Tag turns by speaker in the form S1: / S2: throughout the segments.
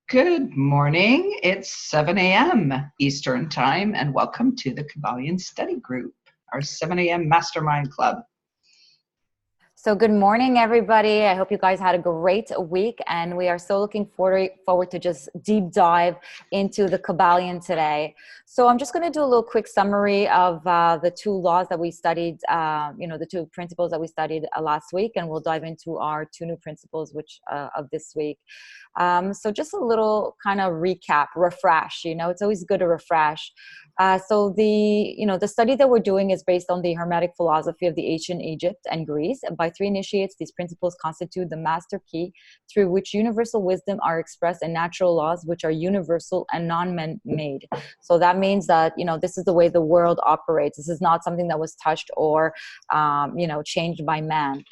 S1: Good morning. It's 7 a.m. Eastern Time, and welcome to the KYBALION Study Group, our 7 a.m. Mastermind Club.
S2: So good morning, everybody. I hope you guys had a great week, and we are so looking forward to just deep dive into the KYBALION today. So I'm just going to do a little quick summary of the two laws that we studied, the two principles that we studied last week, and we'll dive into our two new principles of this week. So just a little kind of recap, refresh. It's always good to refresh. So the study that we're doing is based on the Hermetic philosophy of the ancient Egypt and Greece. And by three initiates, these principles constitute the master key through which universal wisdom are expressed in natural laws, which are universal and non-man-made. So that means that, this is the way the world operates. This is not something that was touched or, changed by man.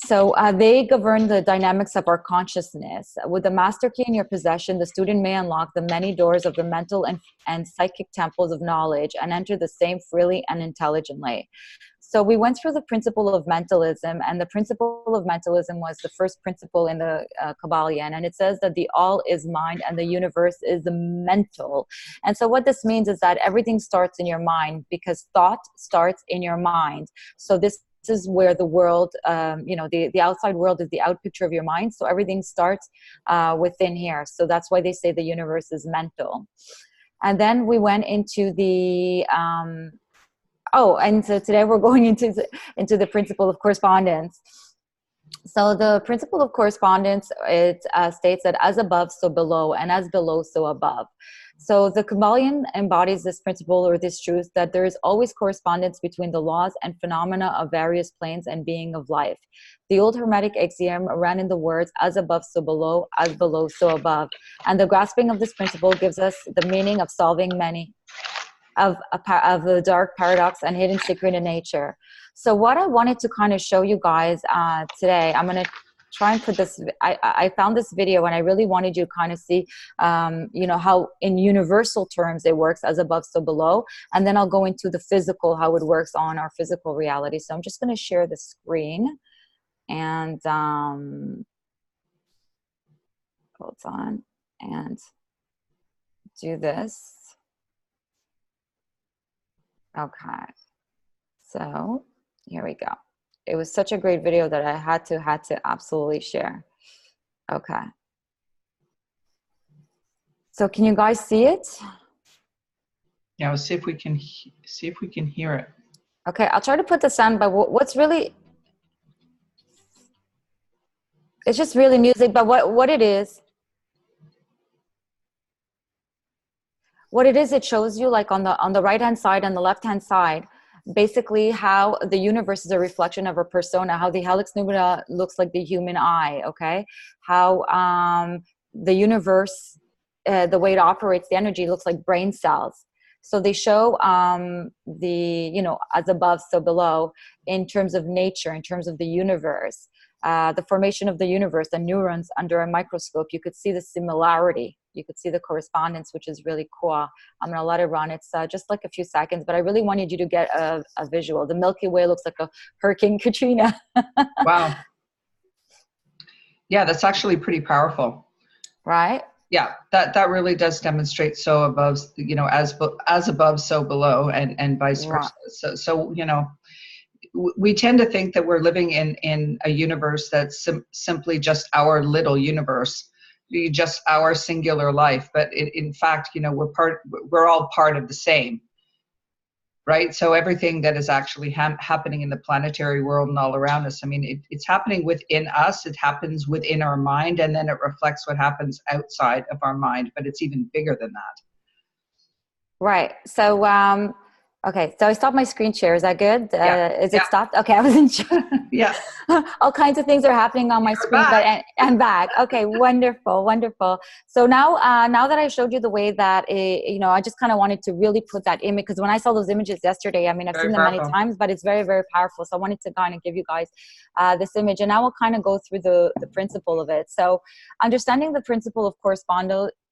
S2: So they govern the dynamics of our consciousness. With the master key in your possession, the student may unlock the many doors of the mental and psychic temples of knowledge and enter the same freely and intelligently. So we went through the principle of mentalism, and the principle of mentalism was the first principle in the KYBALION, and it says that the all is mind and the universe is the mental. And so what this means is that everything starts in your mind, because thought starts in your mind. So this is where the world, the outside world is the out picture of your mind. So everything starts within here. So that's why they say the universe is mental. And then we went into the, and so today we're going into the principle of correspondence. So the principle of correspondence, it states that as above, so below, and as below, so above. So the KYBALION embodies this principle, or this truth, that there is always correspondence between the laws and phenomena of various planes and being of life. The old Hermetic axiom ran in the words, as above, so below, as below, so above. And the grasping of this principle gives us the meaning of solving many of the dark paradox and hidden secret in nature. So what I wanted to kind of show you guys today, I'm going to try and put this, I found this video and I really wanted you to kind of see, how in universal terms it works, as above, so below. And then I'll go into the physical, how it works on our physical reality. So I'm just going to share the screen and hold on and do this. Okay, so here we go. It was such a great video that I had to absolutely share. Okay. So can you guys see it?
S1: Yeah, we'll see if we can hear it.
S2: Okay, I'll try to put the sound, but what's really, it's just really music, but what it is, it shows you, like on the right hand side and the left hand side, basically how the universe is a reflection of a persona, how the helix nubula looks like the human eye, okay? How the universe, the way it operates, the energy looks like brain cells. So they show as above, so below, in terms of nature, in terms of the universe, the formation of the universe, the neurons under a microscope. You could see the similarity. You could see the correspondence, which is really cool. I'm going to let it run. It's just like a few seconds, but I really wanted you to get a visual. The Milky Way looks like a Hurricane Katrina.
S1: Wow. Yeah, that's actually pretty powerful.
S2: Right?
S1: Yeah, that really does demonstrate so above, as above, so below, and vice versa. So we tend to think that we're living in a universe that's simply just our little universe, just our singular life. But in fact, we're all part of the same, right? So everything that is actually happening in the planetary world and all around us, I mean, it's happening within us. It happens within our mind, and then it reflects what happens outside of our mind. But it's even bigger than that.
S2: Right. So okay, so I stopped my screen share. Is that good? Is it stopped? Okay, I wasn't sure.
S1: Yeah.
S2: All kinds of things are happening on my screen, but I'm back. Okay, wonderful, wonderful. So now that I showed you the way that, I just kind of wanted to really put that image, because when I saw those images yesterday, I mean, I've seen them many times, but it's very, very powerful. So I wanted to kind of give you guys this image, and now we'll kind of go through the principle of it. So understanding the principle of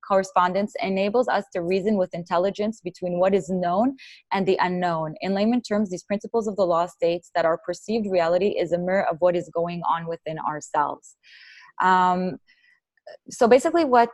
S2: correspondence enables us to reason with intelligence between what is known and the unknown. In layman terms, these principles of the law states that our perceived reality is a mirror of what is going on within ourselves. So basically what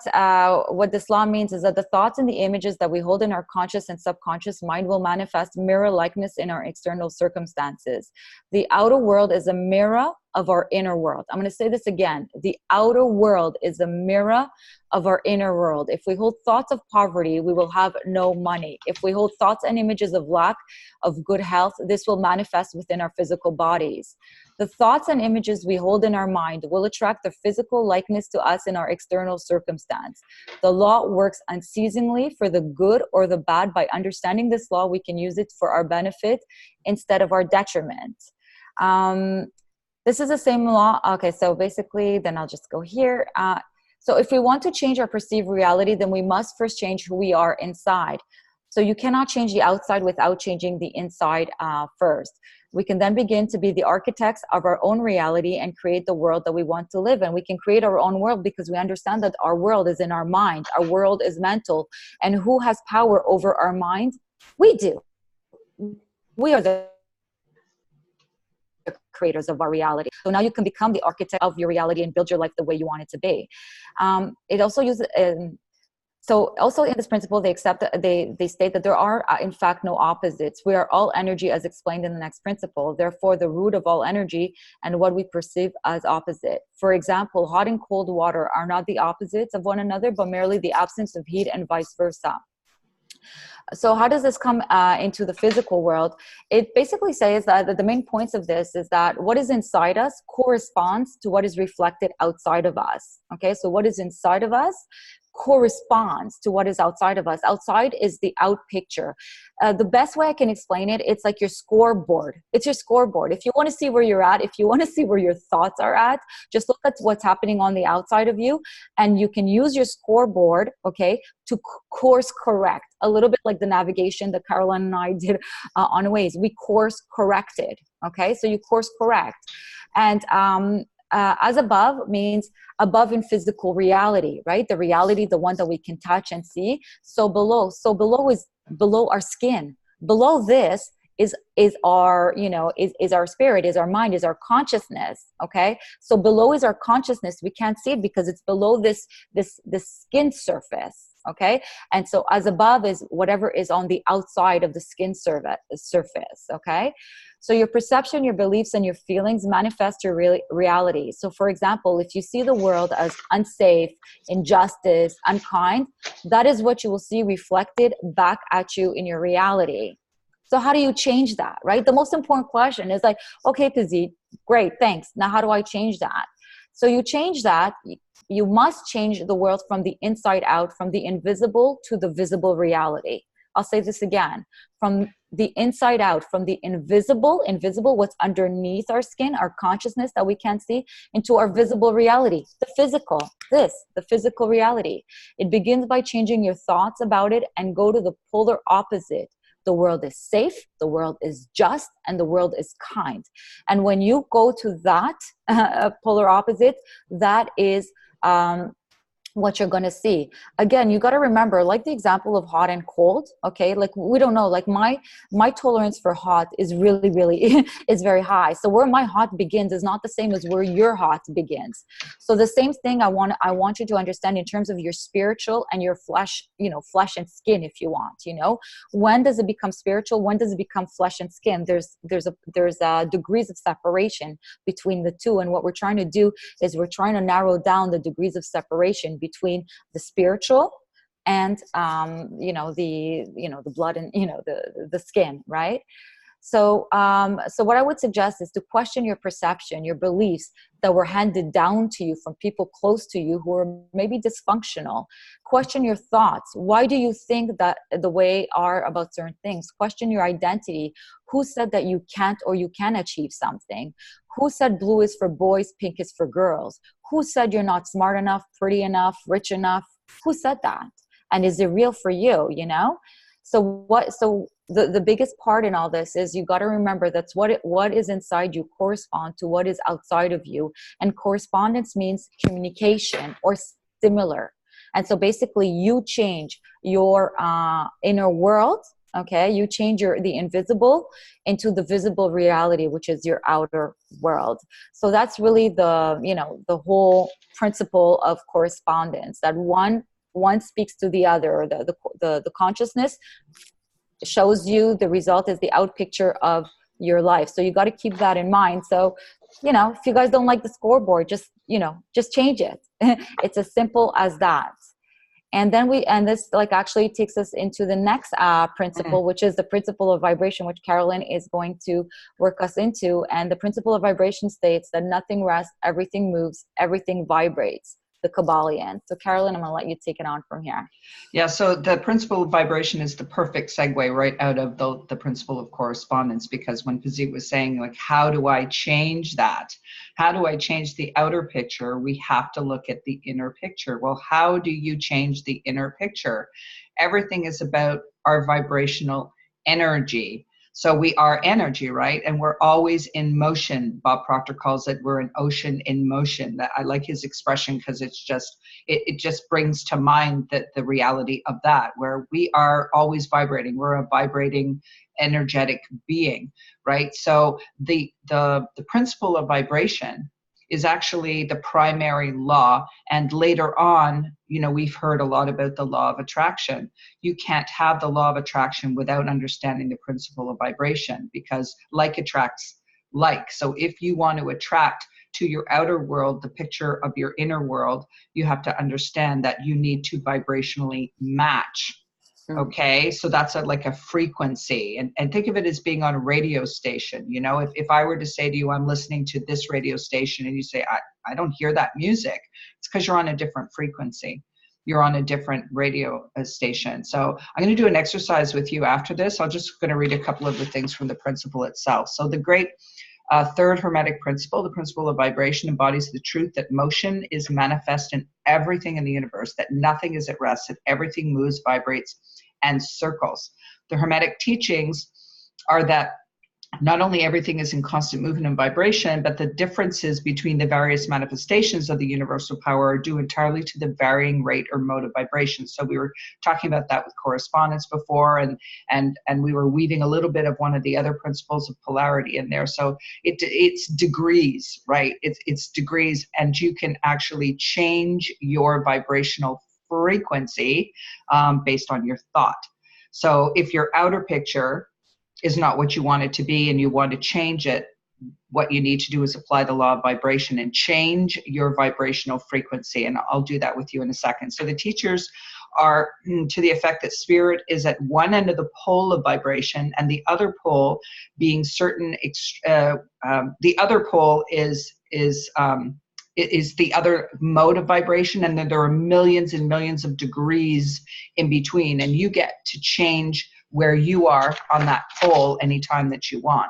S2: this law means is that the thoughts and the images that we hold in our conscious and subconscious mind will manifest mirror likeness in our external circumstances. The outer world is a mirror of our inner world. I'm going to say this again. The outer world is a mirror of our inner world. If we hold thoughts of poverty, we will have no money. If we hold thoughts and images of lack of good health, this will manifest within our physical bodies. The thoughts and images we hold in our mind will attract the physical likeness to us in our external circumstance. The law works unceasingly for the good or the bad. By understanding this law, we can use it for our benefit instead of our detriment. This is the same law. Okay, so basically, then I'll just go here. So if we want to change our perceived reality, then we must first change who we are inside. So you cannot change the outside without changing the inside first. We can then begin to be the architects of our own reality and create the world that we want to live in. We can create our own world because we understand that our world is in our mind. Our world is mental. And who has power over our mind? We do. We are the creators of our reality. So now you can become the architect of your reality and build your life the way you want it to be. It also uses... So also in this principle, they accept that they state that there are, in fact, no opposites. We are all energy as explained in the next principle. Therefore, the root of all energy and what we perceive as opposite. For example, hot and cold water are not the opposites of one another, but merely the absence of heat and vice versa. So how does this come into the physical world? It basically says that the main points of this is that what is inside us corresponds to what is reflected outside of us. Okay, so what is inside of us corresponds to what is outside of us. Outside is the out picture. The best way I can explain it, it's like your scoreboard. It's your scoreboard. If you want to see where you're at, if you want to see where your thoughts are at, just look at what's happening on the outside of you, and you can use your scoreboard, okay, to course correct. A little bit like the navigation that Caroline and I did on Waze. We course corrected, okay? So you course correct. And as above means above in physical reality, right? The reality, the one that we can touch and see. So below is below our skin. Below this is our, is our spirit, is our mind, is our consciousness. Okay. So below is our consciousness. We can't see it because it's below this skin surface. Okay. And so as above is whatever is on the outside of the skin surface. Okay. So your perception, your beliefs, and your feelings manifest your reality. So for example, if you see the world as unsafe, injustice, unkind, that is what you will see reflected back at you in your reality. So how do you change that, right? The most important question is like, okay, Pizzi, great, thanks. Now how do I change that? So you change that. You must change the world from the inside out, from the invisible to the visible reality. I'll say this again, from the inside out, from the invisible, what's underneath our skin, our consciousness that we can't see, into our visible reality, the physical reality. It begins by changing your thoughts about it and go to the polar opposite. The world is safe, the world is just, and the world is kind. And when you go to that polar opposite, that is what you're going to see. Again, you got to remember, like the example of hot and cold, okay? Like we don't know, like my tolerance for hot is really is very high. So where my hot begins is not the same as where your hot begins. So the same thing I want you to understand in terms of your spiritual and your flesh, flesh and skin, if you want, when does it become spiritual? When does it become flesh and skin? There's degrees of separation between the two. And what we're trying to do is we're trying to narrow down the degrees of separation between the spiritual and the blood and the skin, right? So what I would suggest is to question your perception, your beliefs that were handed down to you from people close to you who are maybe dysfunctional. Question your thoughts. Why do you think that the way are about certain things? Question your identity. Who said that you can't or you can achieve something? Who said blue is for boys, pink is for girls? Who said you're not smart enough, pretty enough, rich enough? Who said that? And is it real for you, So the biggest part in all this is you got to remember that's what is inside you correspond to what is outside of you. And correspondence means communication or similar. And so basically you change your inner world, Okay, you change the invisible into the visible reality, which is your outer world. So that's really the whole principle of correspondence, that one speaks to the other. The consciousness shows you the result is the out picture of your life. So you got to keep that in mind. So, if you guys don't like the scoreboard, just change it. It's as simple as that. And then this actually takes us into the next principle, which is the principle of vibration, which Carolyn is going to work us into. And the principle of vibration states that nothing rests, everything moves, everything vibrates, the KYBALION. So Carolyn, I'm going to let you take it on from here.
S1: Yeah, so the principle of vibration is the perfect segue right out of the principle of correspondence, because when Pazit was saying, how do I change that? How do I change the outer picture? We have to look at the inner picture. Well, how do you change the inner picture? Everything is about our vibrational energy. So we are energy, right? And we're always in motion. Bob Proctor calls it, we're an ocean in motion. I like his expression because it just brings to mind the reality of that, where we are always vibrating. We're a vibrating energetic being, right? So the principle of vibration is actually the primary law. And later on, we've heard a lot about the law of attraction. You can't have the law of attraction without understanding the principle of vibration, because like attracts like. So if you want to attract to your outer world the picture of your inner world, you have to understand that you need to vibrationally match. Okay, so that's like a frequency, and think of it as being on a radio station. If I were to say to you, I'm listening to this radio station, and you say, I don't hear that music, it's because you're on a different frequency. You're on a different radio station. So I'm going to do an exercise with you after this. I'm just going to read a couple of the things from the principle itself. So the great third Hermetic principle, the principle of vibration, embodies the truth that motion is manifest in everything in the universe, that nothing is at rest, that everything moves, vibrates, and circles. The Hermetic teachings are that not only everything is in constant movement and vibration, but the differences between the various manifestations of the universal power are due entirely to the varying rate or mode of vibration. So we were talking about that with correspondence before, and we were weaving a little bit of one of the other principles of polarity in there. So it's degrees, right? It's degrees, and you can actually change your vibrational frequency based on your thought. So if your outer picture is not what you want it to be and you want to change it, what you need to do is apply the law of vibration and change your vibrational frequency. And I'll do that with you in a second. So the teachers are to the effect that spirit is at one end of the pole of vibration, and the other pole being certain, the other pole is the other mode of vibration, and then there are millions and millions of degrees in between, and you get to change where you are on that pole anytime that you want.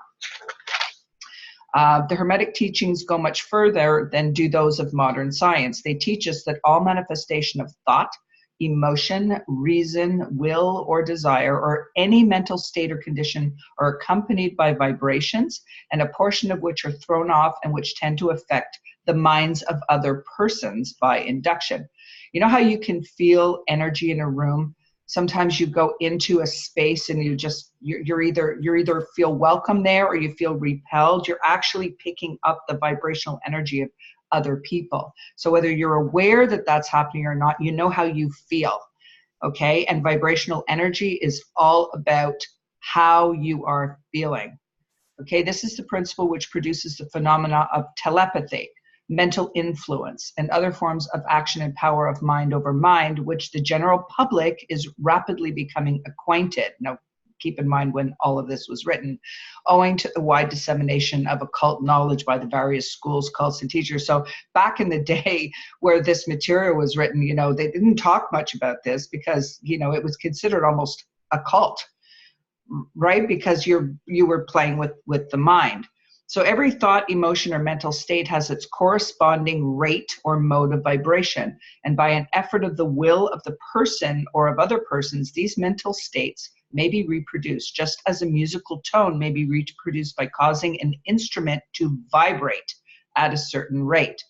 S1: The Hermetic teachings go much further than do those of modern science. They teach us that all manifestation of thought, emotion, reason, will, or desire, or any mental state or condition are accompanied by vibrations, and a portion of which are thrown off and which tend to affect the minds of other persons by induction. You know how you can feel energy in a room? Sometimes you go into a space and you're either feel welcome there or you feel repelled. You're actually picking up the vibrational energy of other people. So whether you're aware that that's happening or not, you know how you feel. Okay, and vibrational energy is all about how you are feeling. Okay, this is the principle which produces the phenomena of telepathy, mental influence, and other forms of action and power of mind over mind, which the general public is rapidly becoming acquainted. Now, keep in mind when all of this was written, owing to the wide dissemination of occult knowledge by the various schools, cults, and teachers. So back in the day where this material was written, they didn't talk much about this because, it was considered almost a cult, right? Because you were playing with the mind. So every thought, emotion, or mental state has its corresponding rate or mode of vibration. And by an effort of the will of the person or of other persons, these mental states may be reproduced, just as a musical tone may be reproduced by causing an instrument to vibrate at a certain rate.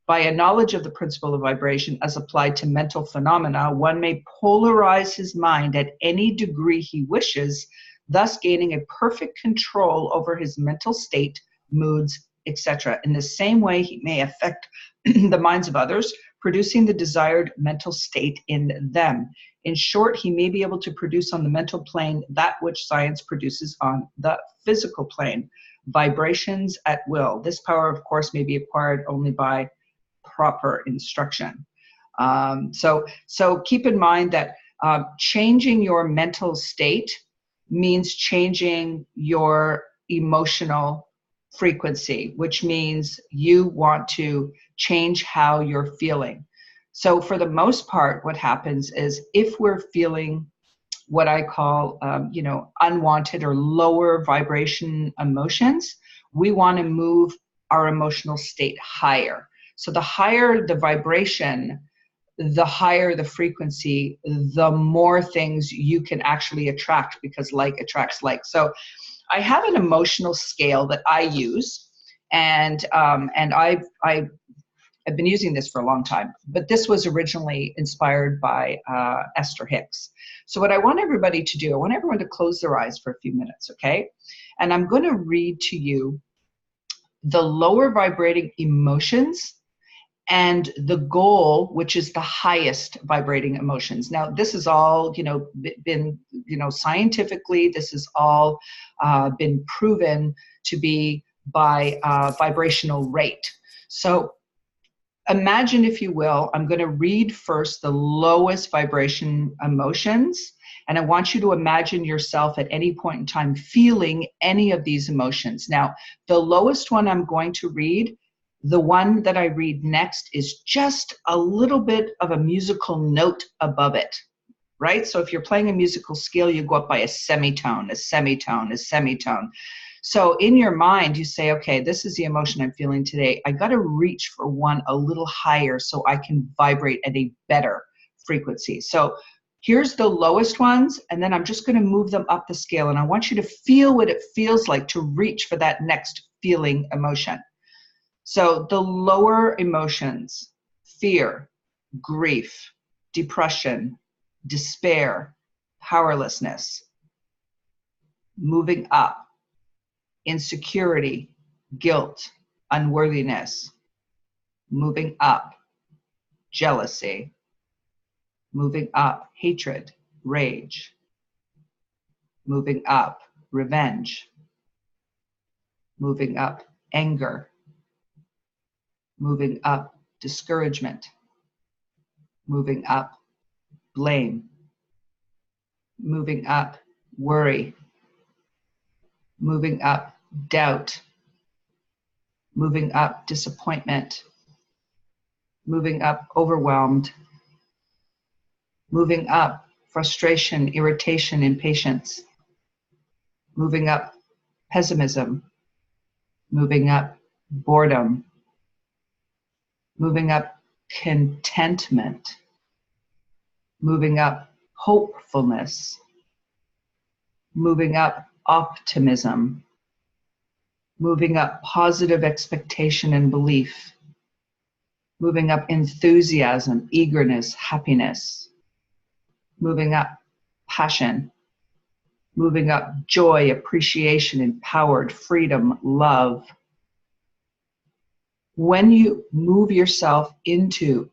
S1: By a knowledge of the principle of vibration as applied to mental phenomena, one may polarize his mind at any degree he wishes, thus gaining a perfect control over his mental state, moods, etc. In the same way, he may affect the minds of others, producing the desired mental state in them. In short, he may be able to produce on the mental plane that which science produces on the physical plane, vibrations at will. This power, of course, may be acquired only by proper instruction. So keep in mind that changing your mental state means changing your emotional frequency, which means you want to change how you're feeling. So for the most part, what happens is if we're feeling what I call, unwanted or lower vibration emotions, we want to move our emotional state higher. So the higher the vibration, the higher the frequency, the more things you can actually attract, because like attracts like. So I have an emotional scale that I use, and I've been using this for a long time, but this was originally inspired by Esther Hicks. So what I want everybody to do, I want everyone to close their eyes for a few minutes, okay? And I'm going to read to you the lower vibrating emotions and the goal, which is the highest vibrating emotions. Now, this is all, been, scientifically, this has all been proven to be by vibrational rate. So imagine, if you will, I'm going to read first the lowest vibration emotions, and I want you to imagine yourself at any point in time feeling any of these emotions. Now, the lowest one I'm going to read, the one that I read next, is just a little bit of a musical note above it, right? So if you're playing a musical scale, you go up by a semitone, a semitone, a semitone. So in your mind, you say, okay, this is the emotion I'm feeling today. I got to reach for one a little higher so I can vibrate at a better frequency. So here's the lowest ones, and then I'm just going to move them up the scale. And I want you to feel what it feels like to reach for that next feeling emotion. So the lower emotions: fear, grief, depression, despair, powerlessness. Moving up: insecurity, guilt, unworthiness. Moving up: jealousy. Moving up: hatred, rage. Moving up: revenge. Moving up: anger. Moving up: discouragement. Moving up: blame. Moving up: worry. Moving up: doubt. Moving up: disappointment. Moving up: overwhelmed. Moving up: frustration, irritation, impatience. Moving up: pessimism. Moving up: boredom. Moving up: contentment. Moving up: hopefulness. Moving up: optimism. Moving up: positive expectation and belief. Moving up: enthusiasm, eagerness, happiness. Moving up: passion. Moving up: joy, appreciation, empowered, freedom, love. When you move yourself into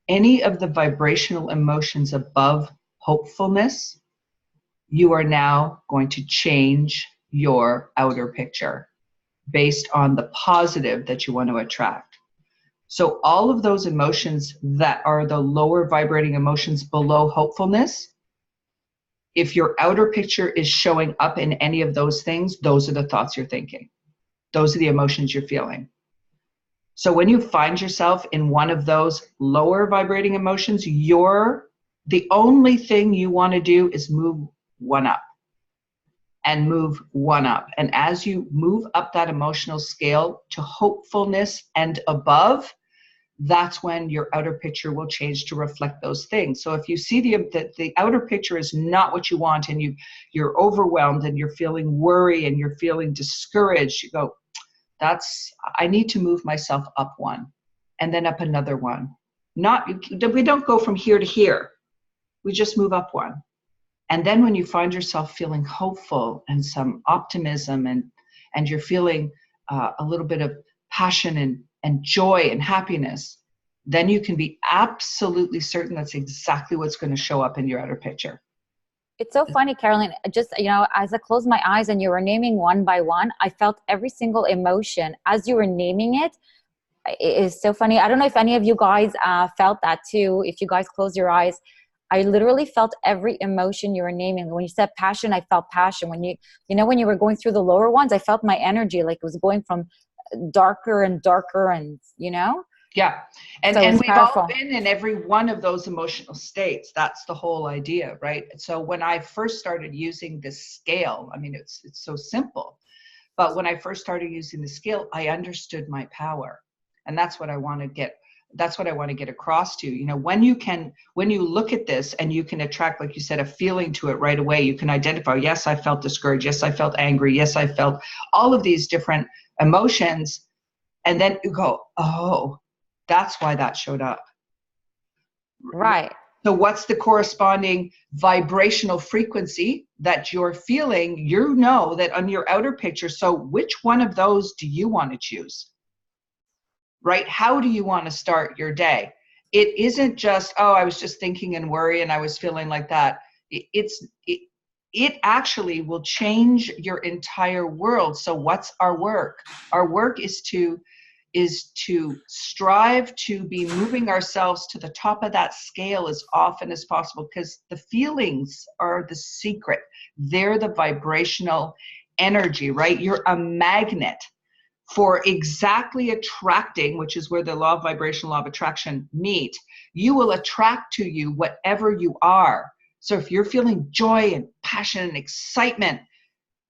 S1: any of the vibrational emotions above hopefulness, you are now going to change your outer picture based on the positive that you want to attract. So all of those emotions that are the lower vibrating emotions below hopefulness, if your outer picture is showing up in any of those things, those are the thoughts you're thinking. Those are the emotions you're feeling. So when you find yourself in one of those lower vibrating emotions, the only thing you want to do is move one up and move one up. And as you move up that emotional scale to hopefulness and above, that's when your outer picture will change to reflect those things. So if you see the outer picture is not what you want, and you're overwhelmed and you're feeling worry and you're feeling discouraged, you go, I need to move myself up one. and then up another one. We don't go from here to here. We just move up one. And then when you find yourself feeling hopeful and some optimism, and you're feeling a little bit of passion and joy and happiness, then you can be absolutely certain that's exactly what's going to show up in your outer picture.
S2: It's so funny, Carolyn, just, as I closed my eyes and you were naming one by one, I felt every single emotion as you were naming it. It is so funny. I don't know if any of you guys felt that too. If you guys close your eyes, I literally felt every emotion you were naming. When you said passion, I felt passion. When when you were going through the lower ones, I felt my energy, like it was going from darker and darker and.
S1: Yeah. And,
S2: so
S1: and we've
S2: powerful.
S1: all been in every one of those emotional states. That's the whole idea, right? So when I first started using this scale, I mean, it's so simple, but when I first started using the scale, I understood my power. And that's what I want to get. That's what I want to get across to you. When you look at this and you can attract, like you said, a feeling to it right away, you can identify, yes, I felt discouraged. Yes, I felt angry. Yes, I felt all of these different emotions. And then you go, oh, that's why that showed up.
S2: Right.
S1: So what's the corresponding vibrational frequency that you're feeling? You know that on your outer picture. So which one of those do you want to choose? Right? How do you want to start your day? It isn't just, oh, I was just thinking and worrying and I was feeling like that. It actually will change your entire world. So what's our work? Our work is to strive to be moving ourselves to the top of that scale as often as possible, because the feelings are the secret. They're the vibrational energy, right? You're a magnet for exactly attracting, which is where the law of vibration, law of attraction meet. You will attract to you whatever you are. So if you're feeling joy and passion and excitement,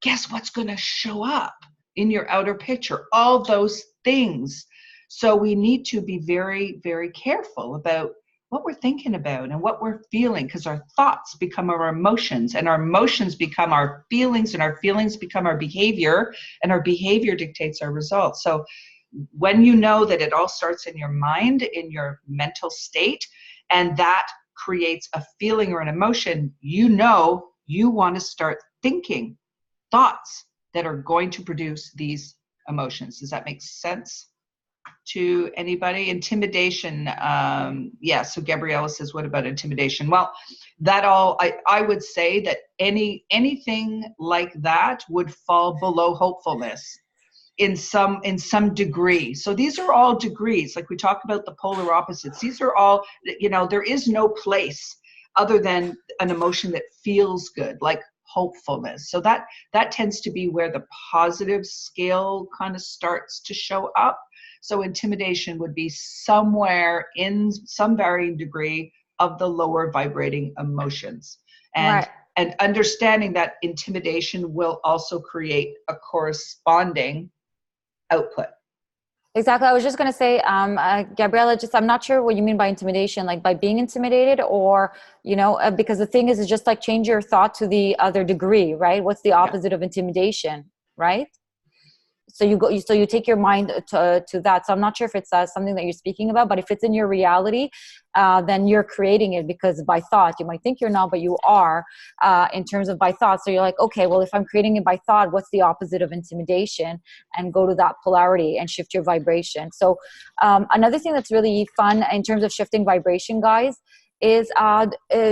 S1: guess what's going to show up in your outer picture? All those things. So we need to be very, very careful about what we're thinking about and what we're feeling, because our thoughts become our emotions, and our emotions become our feelings, and our feelings become our behavior, and our behavior dictates our results. So when you know that it all starts in your mind, in your mental state, and that creates a feeling or an emotion, you want to start thinking thoughts that are going to produce these emotions. Does that make sense to anybody? Intimidation. So Gabriella says, what about intimidation? Well, I would say that anything like that would fall below hopefulness in some degree. So these are all degrees. Like we talk about the polar opposites. These are all, there is no place other than an emotion that feels good, like hopefulness. So that tends to be where the positive scale kind of starts to show up. So intimidation would be somewhere in some varying degree of the lower vibrating emotions. And understanding that intimidation will also create a corresponding output.
S2: Exactly. I was just going to say, Gabriella, I'm not sure what you mean by intimidation, like by being intimidated, or, because the thing is just like change your thought to the other degree, right? What's the opposite of intimidation, right? So you take your mind to that. So I'm not sure if it's something that you're speaking about, but if it's in your reality, then you're creating it, because by thought, you might think you're not, but you are, in terms of by thought. So you're like, okay, well, if I'm creating it by thought, what's the opposite of intimidation? And go to that polarity and shift your vibration. So another thing that's really fun in terms of shifting vibration, guys, is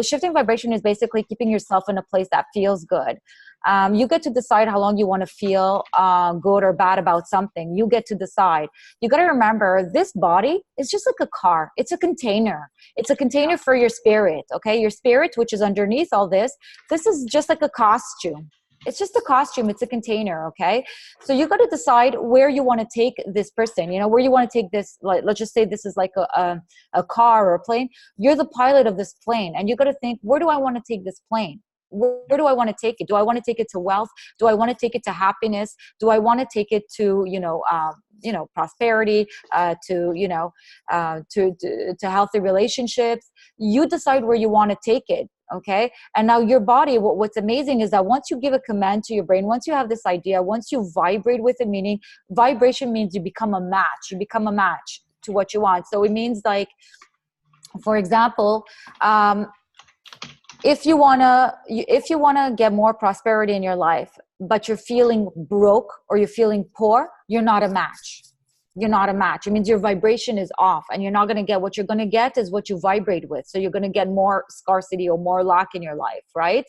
S2: shifting vibration is basically keeping yourself in a place that feels good. You get to decide how long you want to feel good or bad about something. You get to decide. You got to remember, this body is just like a car. It's a container. It's a container for your spirit, okay? Your spirit, which is underneath all this is just like a costume. It's just a costume. It's a container, okay? So you got to decide where you want to take this person, where you want to take this. Like, let's just say this is like a car or a plane. You're the pilot of this plane, and you got to think, where do I want to take this plane? Where do I want to take it? Do I want to take it to wealth? Do I want to take it to happiness? Do I want to take it to, prosperity, to healthy relationships? You decide where you want to take it. Okay. And now your body, what's amazing is that once you give a command to your brain, once you have this idea, once you vibrate with it, meaning vibration means you become a match. to what you want. So it means like, for example, if you wanna get more prosperity in your life, but you're feeling broke or you're feeling poor, you're not a match. You're not a match. It means your vibration is off, and you're not going to get what you're going to get is what you vibrate with. So you're going to get more scarcity or more lack in your life, right?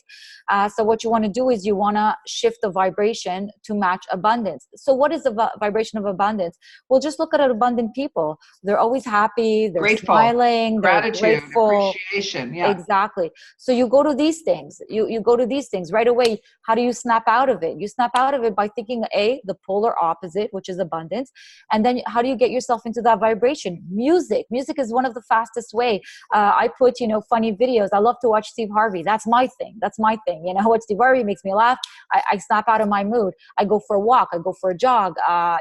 S2: So what you want to do is you want to shift the vibration to match abundance. So what is the vibration of abundance? Well, just look at abundant people. They're always happy. They're
S1: Grateful.
S2: smiling. They're
S1: Gratitude,
S2: grateful.
S1: appreciation. Yeah.
S2: Exactly. So you go to these things. You go to these things right away. How do you snap out of it? You snap out of it by thinking the polar opposite, which is abundance. And then how do you get yourself into that vibration? Music is one of the fastest way. I put, funny videos. I love to watch Steve Harvey. That's my thing. What Steve Harvey makes me laugh. I snap out of my mood. I go for a walk. I go for a jog. I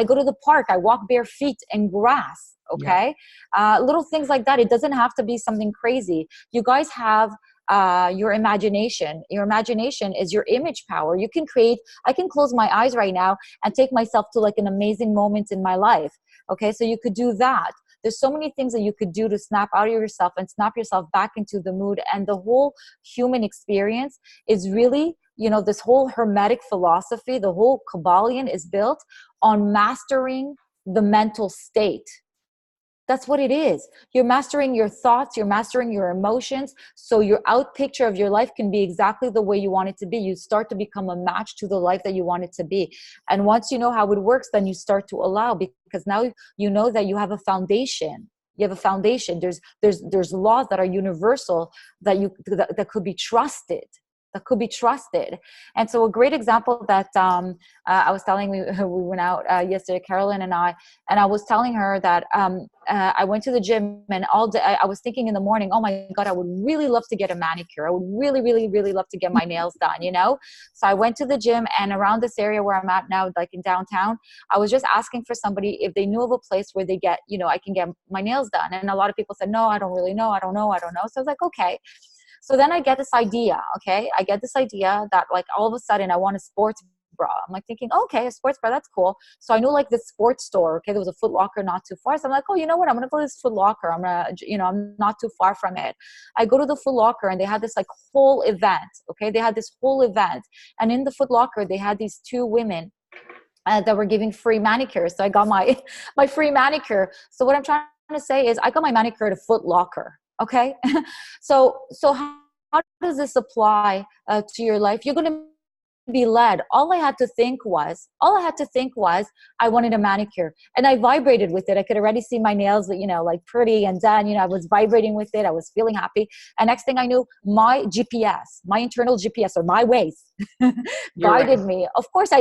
S2: go to the park. I walk bare feet in grass. Okay. Yeah. Little things like that. It doesn't have to be something crazy. You guys have your imagination. Your imagination is your image power. You can create, I can close my eyes right now and take myself to like an amazing moment in my life. Okay. So you could do that. There's so many things that you could do to snap out of yourself and snap yourself back into the mood. And the whole human experience is really, this whole Hermetic philosophy, the whole KYBALION is built on mastering the mental state. That's what it is. You're mastering your thoughts. You're mastering your emotions. So your out picture of your life can be exactly the way you want it to be. You start to become a match to the life that you want it to be. And once you know how it works, then you start to allow, because now you know that you have a foundation. You have a foundation. There's laws that are universal that could be trusted. And so a great example that I was telling we went out yesterday, Carolyn and I was telling her that I went to the gym, and all day I was thinking in the morning, oh my God, I would really love to get a manicure. I would really, really, really love to get my nails done, So I went to the gym, and around this area where I'm at now, like in downtown, I was just asking for somebody if they knew of a place where they get, I can get my nails done. And a lot of people said, no, I don't really know. I don't know. So I was like, okay. So then I get this idea, okay? I get this idea that like all of a sudden I want a sports bra. I'm like thinking, okay, a sports bra, that's cool. So I knew like this sports store, okay? There was a Foot Locker not too far. So I'm like, oh, you know what? I'm going to go to this Foot Locker. I'm not too far from it. I go to the Foot Locker, and they had this like whole event, okay? They had this whole event. And in the Foot Locker, they had these two women that were giving free manicures. So I got my free manicure. So what I'm trying to say is I got my manicure at a Foot Locker. Okay. So how does this apply to your life? You're going to be led. All I had to think was I wanted a manicure, and I vibrated with it. I could already see my nails, like pretty and done, I was vibrating with it. I was feeling happy. And next thing I knew, my GPS, my internal GPS, or my ways guided me. Of course,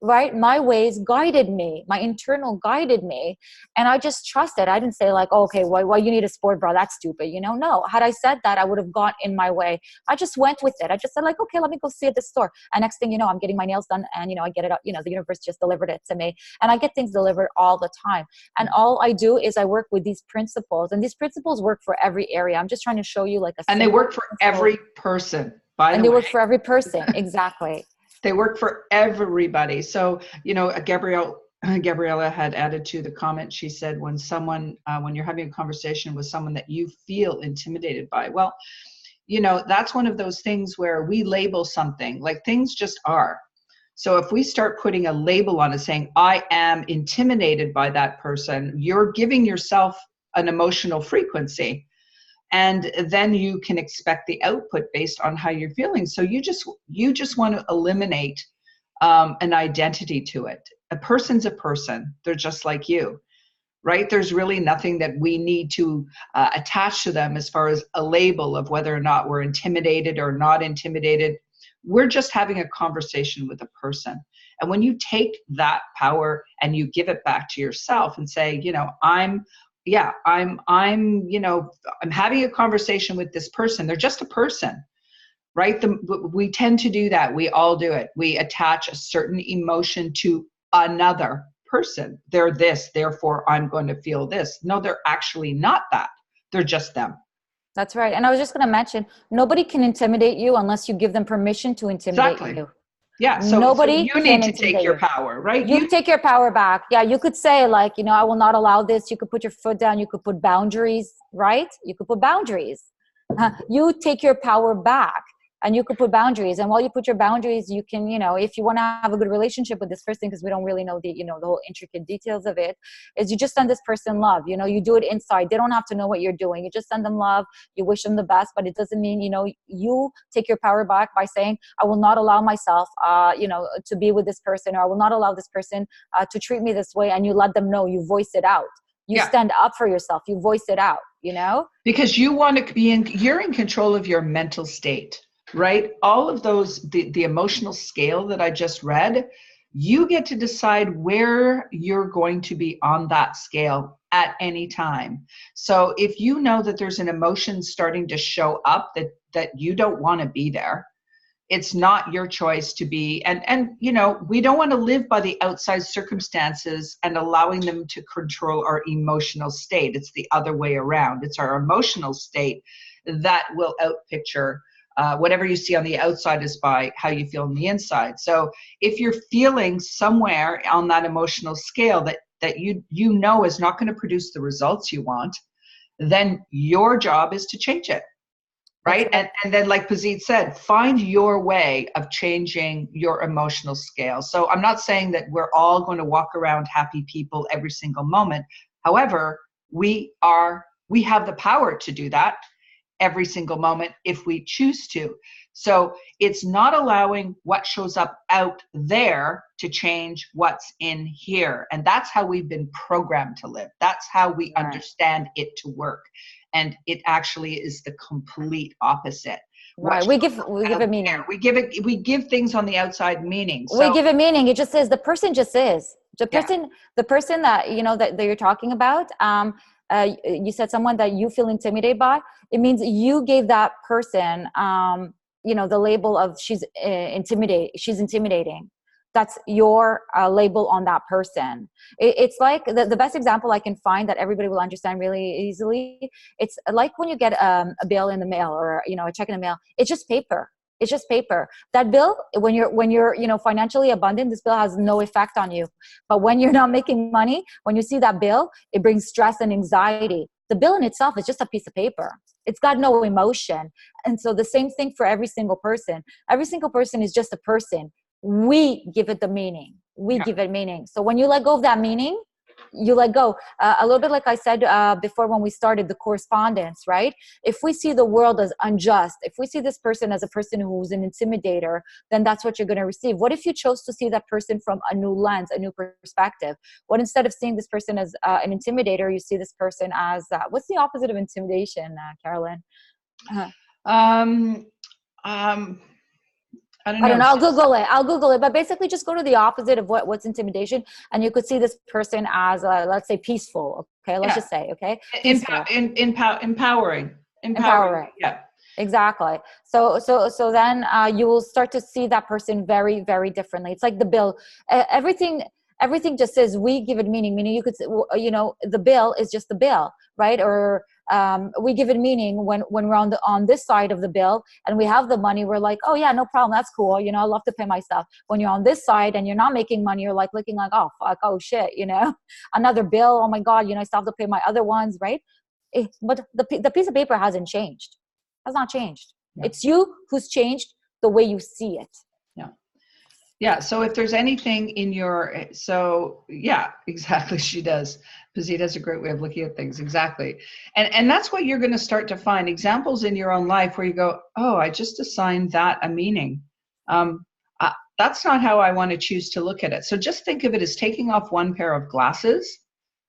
S2: right? My ways guided me. My internal guided me. And I just trusted. I didn't say like, oh, okay, why you need a sport bra? That's stupid. No, had I said that, I would have gone in my way. I just went with it. I just said like, okay, let me go see at the store. And next thing you know, I'm getting my nails done, and, I get it, the universe just delivered it to me. And I get things delivered all the time. And all I do is I work with these principles, and these principles work for every area. I'm just trying to show you like
S1: and they work for every person, by the way.
S2: And they work for every person. Exactly.
S1: They work for everybody. So, Gabriella had added to the comment. She said, when you're having a conversation with someone that you feel intimidated by, well, that's one of those things where we label something, like things just are. So if we start putting a label on it saying, I am intimidated by that person, you're giving yourself an emotional frequency. And then you can expect the output based on how you're feeling. So you just want to eliminate an identity to it. A person's a person. They're just like you, right? There's really nothing that we need to attach to them as far as a label of whether or not we're intimidated or not intimidated. We're just having a conversation with a person. And when you take that power and you give it back to yourself and say, I'm having a conversation with this person. They're just a person, right? We tend to do that. We all do it. We attach a certain emotion to another person. They're this, therefore I'm going to feel this. No, they're actually not that. They're just them.
S2: That's right. And I was just going to mention, nobody can intimidate you unless you give them permission to intimidate you.
S1: Yeah. So
S2: Nobody
S1: you
S2: can
S1: need to take
S2: intimidate
S1: your
S2: you.
S1: power, right?
S2: You take your power back. Yeah, you could say like, you know, I will not allow this. You could put your foot down. You could put boundaries, right? You could put boundaries. You take your power back, and you could put boundaries. And while you put your boundaries, you can, you know, if you want to have a good relationship with this person, because we don't really know the, you know, the whole intricate details of it, is you just send this person love. You know, you do it inside. They don't have to know what you're doing. You just send them love. You wish them the best, but it doesn't mean, you know, you take your power back by saying, I will not allow myself, you know, to be with this person, or I will not allow this person to treat me this way. And you let them know, you voice it out. You stand up for yourself. You voice it out, you know?
S1: Because you want to be you're in control of your mental state, right? All of those, the emotional scale that I just read, you get to decide where you're going to be on that scale at any time. So if you know that there's an emotion starting to show up that you don't want to be there, it's not your choice to be, and you know, we don't want to live by the outside circumstances and allowing them to control our emotional state. It's the other way around. It's our emotional state that will outpicture whatever you see on the outside is by how you feel on the inside. So if you're feeling somewhere on that emotional scale that you know is not going to produce the results you want, then your job is to change it. Right. And then, like Pazit said, find your way of changing your emotional scale. So I'm not saying that we're all going to walk around happy people every single moment. However, we have the power to do that every single moment if we choose to. So it's not allowing what shows up out there to change what's in here. And that's how we've been programmed to live. That's how we understand it to work. And it actually is the complete opposite.
S2: Right. We give it meaning.
S1: We give things on the outside meaning.
S2: We give it meaning. It just is. The person just is. The person that, you know, that you're talking about, you said someone that you feel intimidated by. It means you gave that person, you know, the label of she's intimidating. That's your label on that person. It's like the best example I can find that everybody will understand really easily. It's like when you get a bill in the mail, or, you know, a check in the mail. It's just paper. It's just paper. That bill, when you're, you know, financially abundant, this bill has no effect on you. But when you're not making money, when you see that bill, it brings stress and anxiety. The bill in itself is just a piece of paper. It's got no emotion. And so the same thing for every single person. Every single person is just a person. We give it the meaning. We give it meaning. So when you let go of that meaning, you let go. A little bit like I said before when we started the correspondence, right? If we see the world as unjust, if we see this person as a person who's an intimidator, then that's what you're going to receive. What if you chose to see that person from a new lens, a new perspective? What, instead of seeing this person as an intimidator, you see this person as, what's the opposite of intimidation, Carolyn?
S1: I don't know.
S2: I'll Google it. But basically just go to the opposite of what's intimidation. And you could see this person as, let's say, peaceful. Okay. Let's just say, okay.
S1: Empowering. Yeah.
S2: Exactly. So then you will start to see that person very, very differently. It's like the bill. Everything just says we give it meaning. Meaning you could say, you know, the bill is just the bill, right? Or we give it meaning when we're on this side of the bill and we have the money. We're like, oh yeah, no problem. That's cool. You know, I love to pay my stuff. When you're on this side and you're not making money, you're like looking like, oh fuck, oh shit, you know, another bill. Oh my God, you know, I still have to pay my other ones, right? But the piece of paper hasn't changed. Has not changed. Yeah. It's you who's changed the way you see it.
S1: Yeah. So if there's anything in yeah, exactly. She does. Pazit has a great way of looking at things. Exactly. And that's what you're going to start to find examples in your own life where you go, oh, I just assigned that a meaning. That's not how I want to choose to look at it. So just think of it as taking off one pair of glasses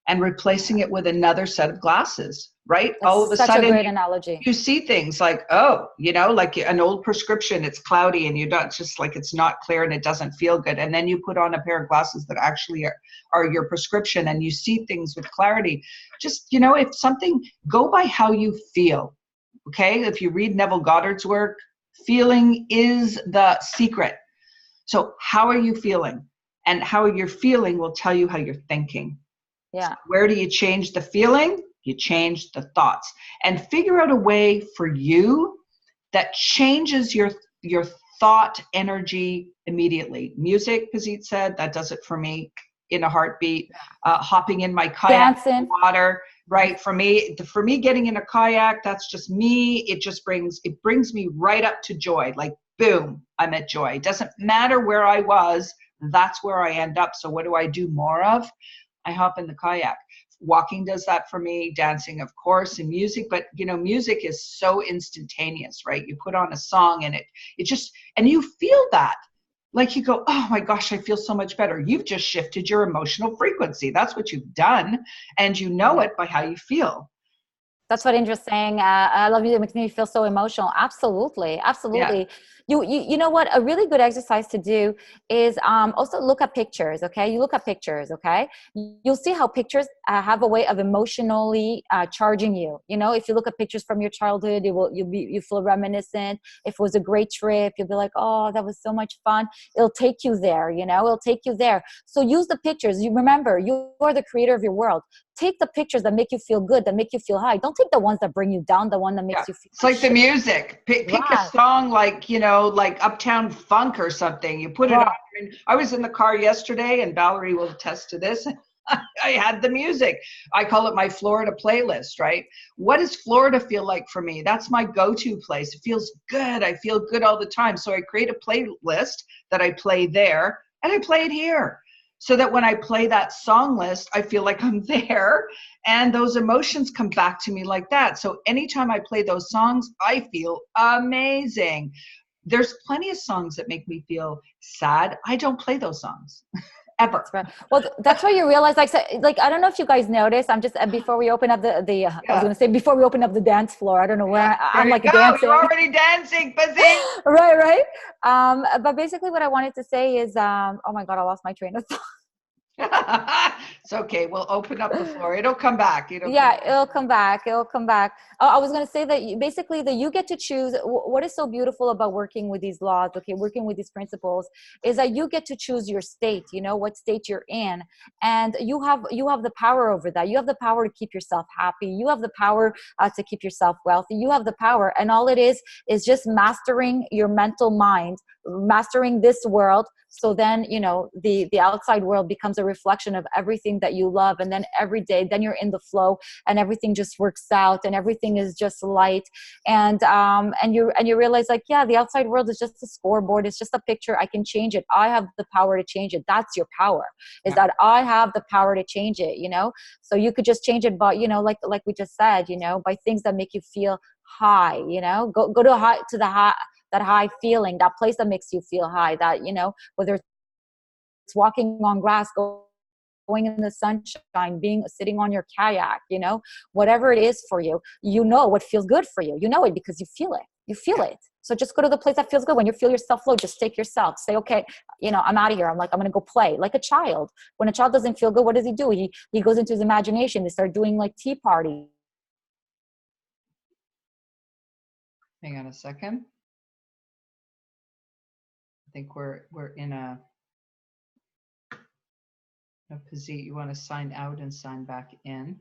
S1: and replacing it with another set of glasses, right?
S2: That's
S1: all of a
S2: such
S1: sudden
S2: a great analogy.
S1: You see things like, oh, you know, like an old prescription, it's cloudy and you're not, just like it's not clear and it doesn't feel good. And then you put on a pair of glasses that actually are your prescription and you see things with clarity. Just, you know, if something, go by how you feel, okay? If you read Neville Goddard's work, feeling is the secret. So how are you feeling? And how you're feeling will tell you how you're thinking.
S2: Yeah.
S1: So where do you change the feeling? You change the thoughts, and figure out a way for you that changes your thought, energy immediately. Music, Pazit said, that does it for me in a heartbeat. Hopping in my kayak,
S2: Dancing.
S1: water, right? For me, getting in a kayak, that's just me. It brings me right up to joy. Like, boom, I'm at joy. It doesn't matter where I was, that's where I end up. So what do I do more of? I hop in the kayak. Walking does that for me, dancing, of course, and music. But, music is so instantaneous, right? You put on a song and it just, and you feel that. Like you go, oh my gosh, I feel so much better. You've just shifted your emotional frequency. That's what you've done. And you know it by how you feel.
S2: That's what Indra's saying. I love you. It makes me feel so emotional. Absolutely. Absolutely.
S1: Yeah.
S2: You know what? A really good exercise to do is also look at pictures. Okay. You look at pictures. Okay. You'll see how pictures have a way of emotionally charging you. If you look at pictures from your childhood, you feel reminiscent. If it was a great trip, you'll be like, oh, that was so much fun. It'll take you there, it'll take you there. So use the pictures. You remember, you are the creator of your world. Take the pictures that make you feel good, that make you feel high. Don't take the ones that bring you down, the one that makes you feel
S1: It's like the music. Pick a song like, like Uptown Funk or something. You put it on. I was in the car yesterday, and Valerie will attest to this. I had the music. I call it my Florida playlist, right? What does Florida feel like for me? That's my go-to place. It feels good. I feel good all the time. So I create a playlist that I play there, and I play it here. So that when I play that song list, I feel like I'm there, and those emotions come back to me like that. So anytime I play those songs, I feel amazing. There's plenty of songs that make me feel sad. I don't play those songs ever.
S2: That's right. Well, that's why you realize, like I don't know if you guys noticed. I'm just before we open up I was going to say before we open up the dance floor. I don't know where I'm like dancing.
S1: You're already dancing, Bazing.
S2: Right. But basically, what I wanted to say is, oh my God, I lost my train of thought.
S1: It's okay. We'll open up the floor. It'll come back.
S2: It'll come back. Oh, I was going to say that you get to choose. What is so beautiful about working with these laws, working with these principles, is that you get to choose your state, what state you're in. And you have the power over that. You have the power to keep yourself happy. You have the power to keep yourself wealthy. You have the power. And all it is just mastering your mental mind, mastering this world. So then, the outside world becomes a reflection of everything that you love. And then every day, then you're in the flow, and everything just works out, and everything is just light. And you realize, like, yeah, the outside world is just a scoreboard. It's just a picture. I can change it. I have the power to change it. That's your power, is that I have the power to change it, So you could just change it by, like we just said, by things that make you feel high, go to the high, that high feeling, that place that makes you feel high, that, whether it's walking on grass, going in the sunshine, sitting on your kayak, whatever it is for you, what feels good for you. You know it because you feel it. So just go to the place that feels good. When you feel yourself flow, just take yourself. Say, okay, I'm out of here. I'm going to go play like a child. When a child doesn't feel good, what does he do? He goes into his imagination. They start doing like tea parties.
S1: Hang on a second. I think we're in a Pazit, you want to sign out and sign back in.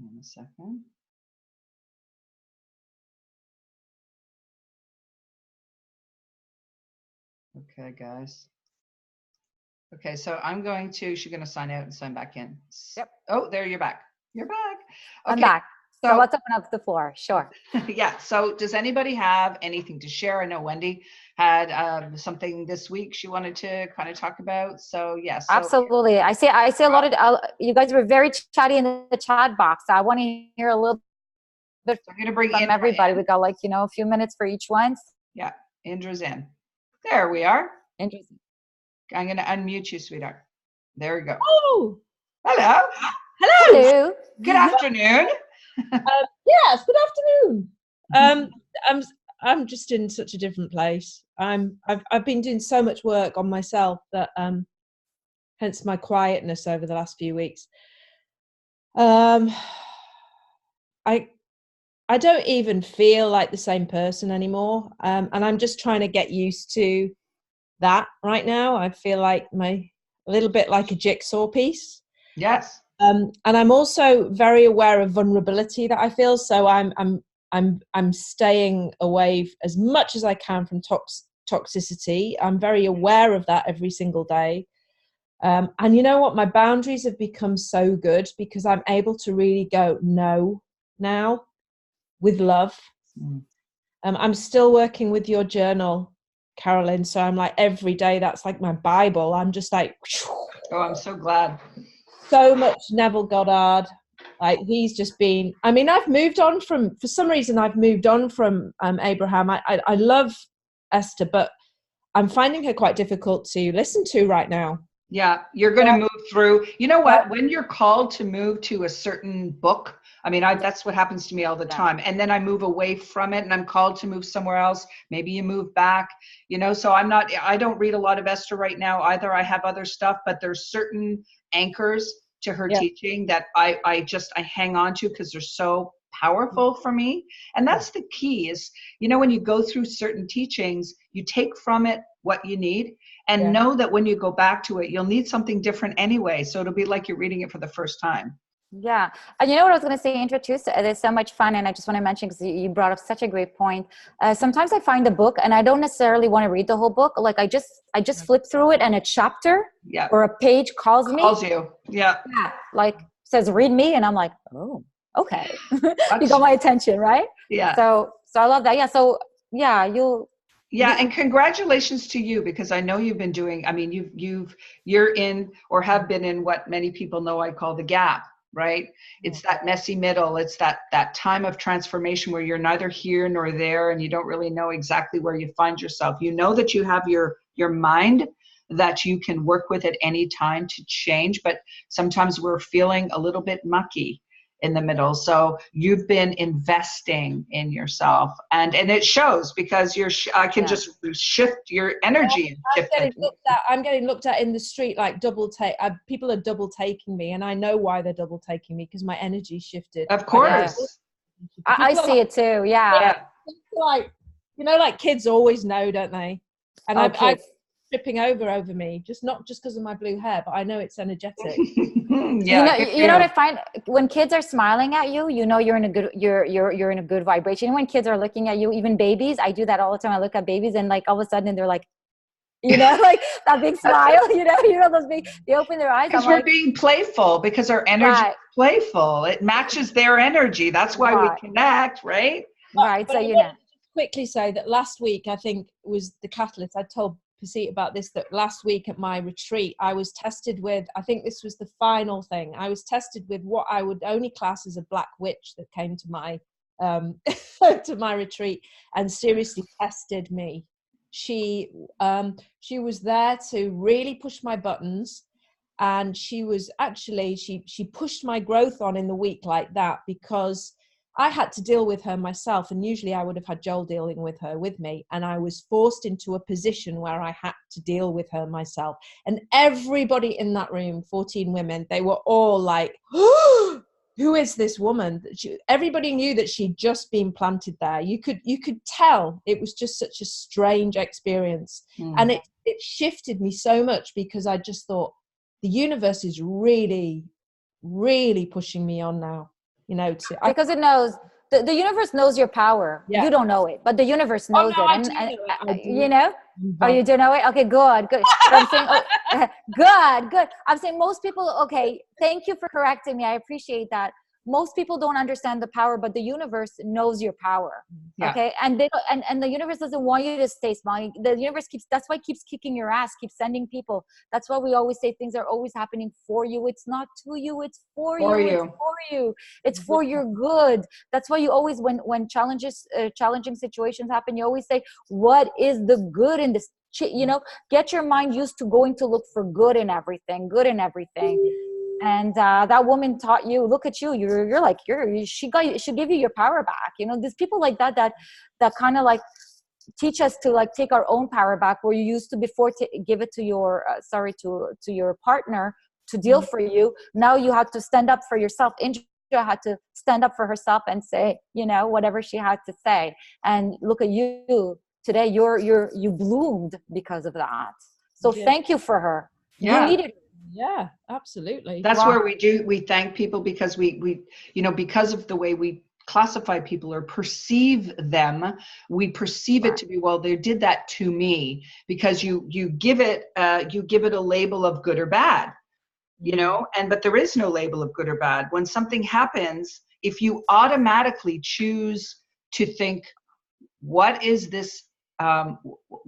S1: In a second. Okay, guys. Okay, so she's going to sign out and sign back in.
S2: Yep.
S1: Oh, there, you're back. You're back. Okay.
S2: I'm back. So let's open up the floor. Sure.
S1: Yeah. So does anybody have anything to share? I know Wendy had something this week she wanted to kind of talk about. So yes. Yeah,
S2: absolutely. I see a lot of, you guys were very chatty in the chat box. I want to hear a little bit
S1: I'm going to bring
S2: from everybody. We got a few minutes for each one.
S1: Yeah. Indra's in. There we are.
S2: Interesting.
S1: I'm going to unmute you, sweetheart. There we go.
S3: Oh,
S1: hello.
S2: Hello.
S1: Good afternoon.
S3: Yes, good afternoon. I'm just in such a different place. I've been doing so much work on myself that hence my quietness over the last few weeks. I don't even feel like the same person anymore, and I'm just trying to get used to that right now. I feel like a little bit like a jigsaw piece.
S1: Yes.
S3: And I'm also very aware of vulnerability that I feel. So I'm I'm staying away as much as I can from toxicity. I'm very aware of that every single day. And you know what? My boundaries have become so good because I'm able to really go no now with love. I'm still working with your journal, Carolyn. So I'm like every day, that's like my Bible. I'm just like,
S1: oh, I'm so glad.
S3: So much Neville Goddard. Like he's just been, I mean, I've moved on from, for some reason, I've moved on from Abraham. I love Esther, but I'm finding her quite difficult to listen to right now.
S1: Yeah, you're going to move through. You know what? When you're called to move to a certain book, I mean, that's what happens to me all the time. And then I move away from it and I'm called to move somewhere else. Maybe you move back, you know, so I don't read a lot of Esther right now either. I have other stuff, but there's certain anchors to her teaching that I hang on to because they're so powerful for me. And that's the key is, you know, when you go through certain teachings, you take from it what you need and know that when you go back to it, you'll need something different anyway. So it'll be like you're reading it for the first time.
S2: Yeah. And you know what I was going to say, introduce, there's so much fun. And I just want to mention, because you brought up such a great point. Sometimes I find a book and I don't necessarily want to read the whole book. Like I just flip through it and a chapter or a page calls
S1: you. Yeah.
S2: Like says, read me. And I'm like, oh, okay. You got my attention, right?
S1: Yeah.
S2: So I love that. Yeah. So yeah,
S1: and congratulations to you, because I know you've been doing, I mean, you're in or have been in what many people know I call the gap, right? It's that messy middle. It's that time of transformation where you're neither here nor there and you don't really know exactly where you find yourself. You know that you have your mind that you can work with at any time to change, but sometimes we're feeling a little bit mucky in the middle. So you've been investing in yourself and it shows because I can just shift your energy.
S3: I'm getting looked at in the street like people are double taking me and I know why they're double taking me because my energy shifted.
S1: Of course.
S2: I see it too. Yeah.
S3: Like, you know, like kids always know, don't they? And I'm tripping over me, not just because of my blue hair, but I know it's energetic.
S2: You know what I find when kids are smiling at you, you know you're in a good you're in a good vibration. When kids are looking at you, even babies, I do that all the time. I look at babies and like all of a sudden they're like, you know, like that big smile, you know those big, they open their eyes.
S1: Because we're being playful because our energy is playful. It matches their energy. That's why we connect, right?
S2: Right.
S3: But
S2: so you know.
S3: Quickly say that last week I think was the catalyst. I told Pacit about this, that last week at my retreat I was tested with, I think this was the final thing, I was tested with what I would only class as a black witch that came to my to my retreat and seriously tested me. She was there to really push my buttons, and she was actually she pushed my growth on in the week like that, because I had to deal with her myself, and usually I would have had Joel dealing with her with me, and I was forced into a position where I had to deal with her myself. And everybody in that room, 14 women, they were all like, oh, who is this woman? Everybody knew that she'd just been planted there. You could tell it was just such a strange experience. And it shifted me so much, because I just thought the universe is really, really pushing me on now. You know,
S2: because it knows the universe knows your power. You don't know it, but the universe knows it.
S3: I do.
S2: You know, oh, you do know it. Okay, good. I'm saying, good. I'm saying most people. Okay, thank you for correcting me. I appreciate that. Most people don't understand the power, but the universe knows your power. Okay, and the universe doesn't want you to stay small. The universe that's why it keeps kicking your ass, keeps sending people. That's why we always say things are always happening for you. It's not to you, it's for you. It's for you. It's for your good. That's why you always, when challenging situations happen, you always say, what is the good in this? You know, get your mind used to going to look for good in everything. And that woman taught you, look at you, you're like, she give you your power back. You know, there's people like that kind of like teach us to like take our own power back, where you used to before to give it to your to your partner to deal for you. Now you had to stand up for yourself. Indra had to stand up for herself and say, you know, whatever she had to say. And look at you today, you bloomed because of that. So thank you for her. You needed it.
S3: Yeah, absolutely.
S1: That's where we thank people, because we, you know, because of the way we classify people or perceive them. We perceive it to be, well, they did that to me, because you give it a label of good or bad, you know, but there is no label of good or bad. When something happens, if you automatically choose to think, what is this,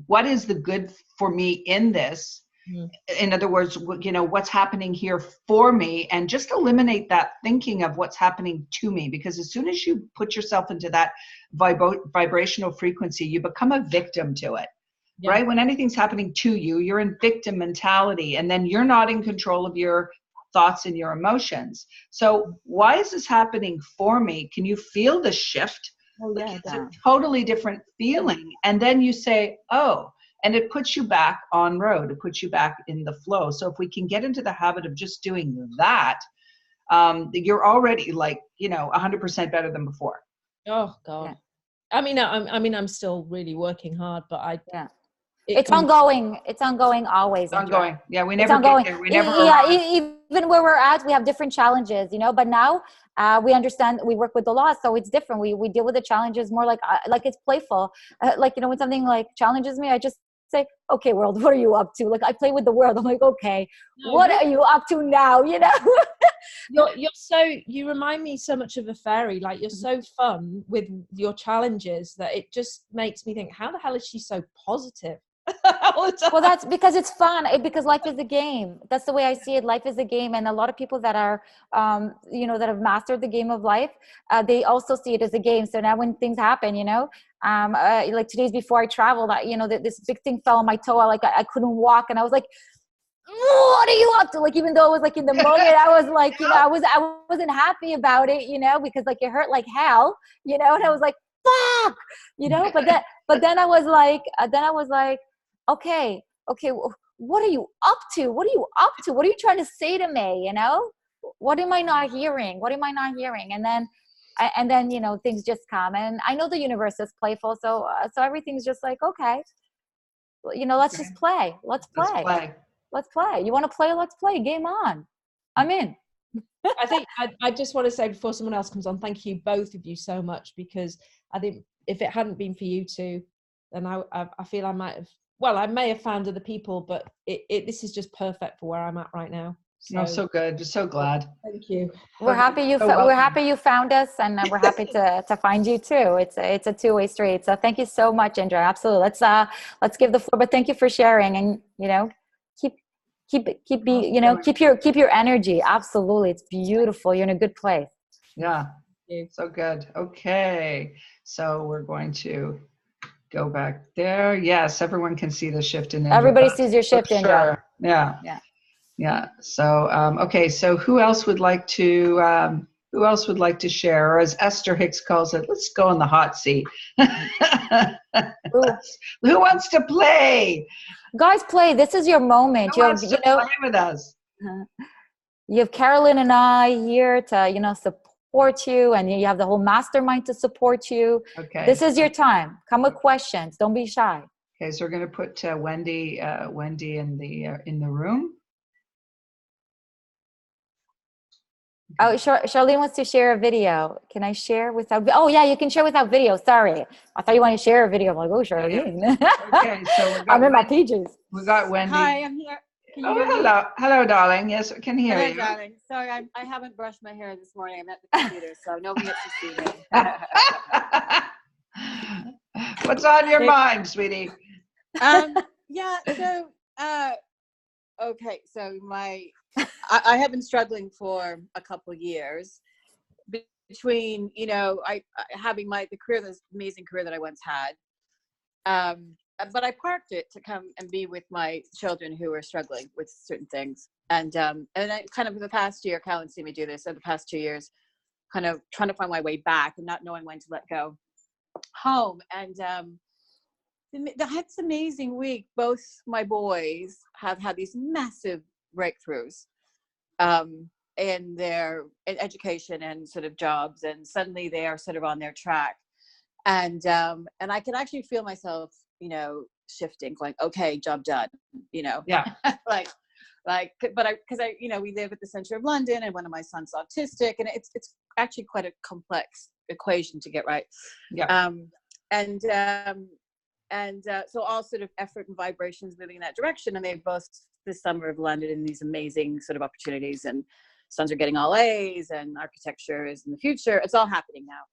S1: what is the good for me in this? In other words, you know, what's happening here for me, and just eliminate that thinking of what's happening to me, because as soon as you put yourself into that vibrational frequency, you become a victim to it. Yeah. Right? When anything's happening to you, you're in victim mentality, and then you're not in control of your thoughts and your emotions. So why is this happening for me? Can you feel the shift? Oh, yeah, it's a totally different feeling. And then you say, oh, and it puts you back on road. It puts you back in the flow. So if we can get into the habit of just doing that, you're already, like, you know, 100% better than before.
S3: Oh God. Yeah. I mean, I'm still really working hard, but
S2: it's ongoing. It's ongoing always.
S1: It's ongoing. Yeah, we never get there. We never arrive.
S2: Even where we're at, we have different challenges, you know, but now we understand, we work with the law, so it's different. We deal with the challenges more like it's playful. Like, you know, when something like challenges me, I just say, okay, world, what are you up to? Like, I play with the world. I'm like, okay, what are you up to now? You know?
S3: You remind me so much of a fairy. Like, you're so fun with your challenges that it just makes me think, how the hell is she so positive?
S2: Well, that's because it's fun. Because life is a game. That's the way I see it. Life is a game, and a lot of people that are, you know, that have mastered the game of life, they also see it as a game. So now when things happen, you know, like 2 days before I traveled, you know, this big thing fell on my toe. I couldn't walk, and I was like, what are you up to? Like, even though it was like in the moment, I was like, you know, I wasn't happy about it, you know, because like it hurt like hell, you know, and I was like, fuck, you know. But then I was like, okay, what are you up to? What are you up to? What are you trying to say to me? You know, what am I not hearing? What am I not hearing? And then, you know, things just come. And I know the universe is playful. So everything's just like, okay, you know, let's just play. Let's play. You want to play? Let's play. Game on. I'm in.
S3: I think I just want to say, before someone else comes on, thank you, both of you, so much, because I think if it hadn't been for you two, then I feel I might have, well, I may have found other people, but this is just perfect for where I'm at right now.
S1: So good. Just so glad.
S3: Thank you.
S2: We're happy you found us, and we're happy to find you too. It's a two-way street. So thank you so much, Indra. Absolutely. Let's give the floor. But thank you for sharing, and, you know, keep your energy. Absolutely. It's beautiful. You're in a good place.
S1: Yeah. So good. Okay. So we're going to go back there. Yes, everyone can see the shift in Indra.
S2: Everybody sees your shift, Indra.
S1: Sure. Yeah. So okay. So who else would like to share? Or as Esther Hicks calls it, let's go in the hot seat. Who wants to play?
S2: Guys, play. This is your moment.
S1: Who wants to play with us?
S2: You have Carolyn and I here to, you know, support you, and you have the whole mastermind to support you. Okay. This is your time. Come with questions. Don't be shy.
S1: Okay, so we're going to put Wendy in the room.
S2: Oh, Charlene wants to share a video. Can I share without? Oh, yeah, you can share without video. Sorry, I thought you wanted to share a video. I'm like, oh, Charlene.
S1: Okay, so
S2: I'm in my PJs.
S1: We got Wendy.
S4: Hi, I'm here. Can you hear me?
S1: Hello, darling. Yes, I can hear you.
S4: Hello, darling. Sorry, I haven't brushed my hair this morning. I'm at the computer, so nobody gets to see me.
S1: What's on your mind, sweetie?
S4: Yeah. So, okay. So I have been struggling for a couple of years between, you know, having this amazing career that I once had. But I parked it to come and be with my children who are struggling with certain things. And I kind of, in the past year, Callan's seen me do this, so the past 2 years, kind of trying to find my way back and not knowing when to let go home. And I had this amazing week. Both my boys have had these massive breakthroughs in their education and sort of jobs, and suddenly they are sort of on their track. And I can actually feel myself, you know, shifting, like, okay, job done, you know.
S1: Yeah.
S4: Like, but because we live at the center of London, and one of my sons is autistic, and it's actually quite a complex equation to get right.
S1: Yeah.
S4: So all sort of effort and vibrations moving in that direction, and they both this summer have landed in these amazing sort of opportunities, and sons are getting all A's, and architecture is in the future. It's all happening now.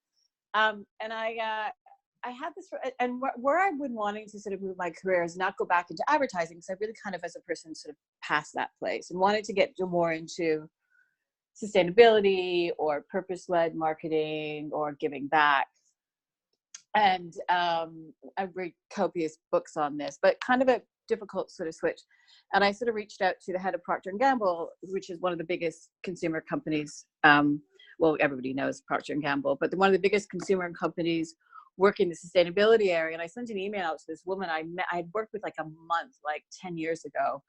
S4: And I had this, and where I've been wanting to sort of move my career is not go back into advertising, because I really kind of, as a person, sort of passed that place and wanted to get more into sustainability or purpose-led marketing or giving back. And I read copious books on this, but kind of a difficult sort of switch. And I sort of reached out to the head of Procter & Gamble, which is one of the biggest consumer companies. Well, everybody knows Procter & Gamble, but one of the biggest consumer companies working the sustainability area. And I sent an email out to this woman I'd worked with like a month, like 10 years ago.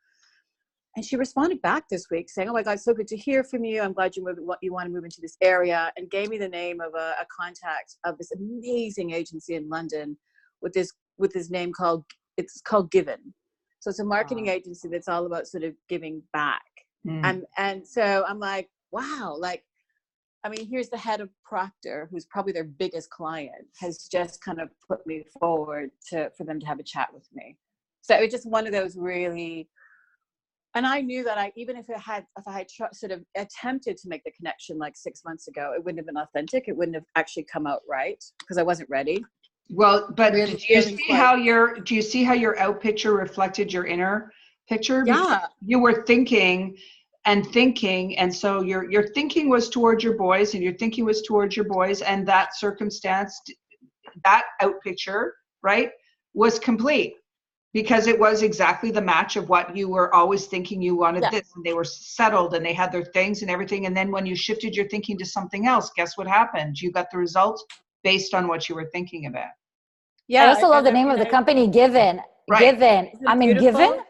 S4: And she responded back this week saying, "Oh my God, so good to hear from you. I'm glad you want to move into this area," and gave me the name of a contact of this amazing agency in London with this name called Given. So it's a marketing agency that's all about sort of giving back. And so I'm like, wow, like, I mean, here's the head of Procter, who's probably their biggest client, has just kind of put me forward for them to have a chat with me. So it's just one of those really. And I knew that even if I had sort of attempted to make the connection like 6 months ago, it wouldn't have been authentic. It wouldn't have actually come out right because I wasn't ready.
S1: Well, but do you see how your out picture reflected your inner picture?
S4: Yeah.
S1: Because you were thinking, and so your thinking was towards your boys, and that circumstance, that out picture, right, was complete. Because it was exactly the match of what you were always thinking you wanted. This, and they were settled and they had their things and everything. And then when you shifted your thinking to something else, guess what happened? You got the results based on what you were thinking about.
S2: Yeah. I also love the name of the company, Given.
S1: Right.
S2: Given. I mean, beautiful? Given,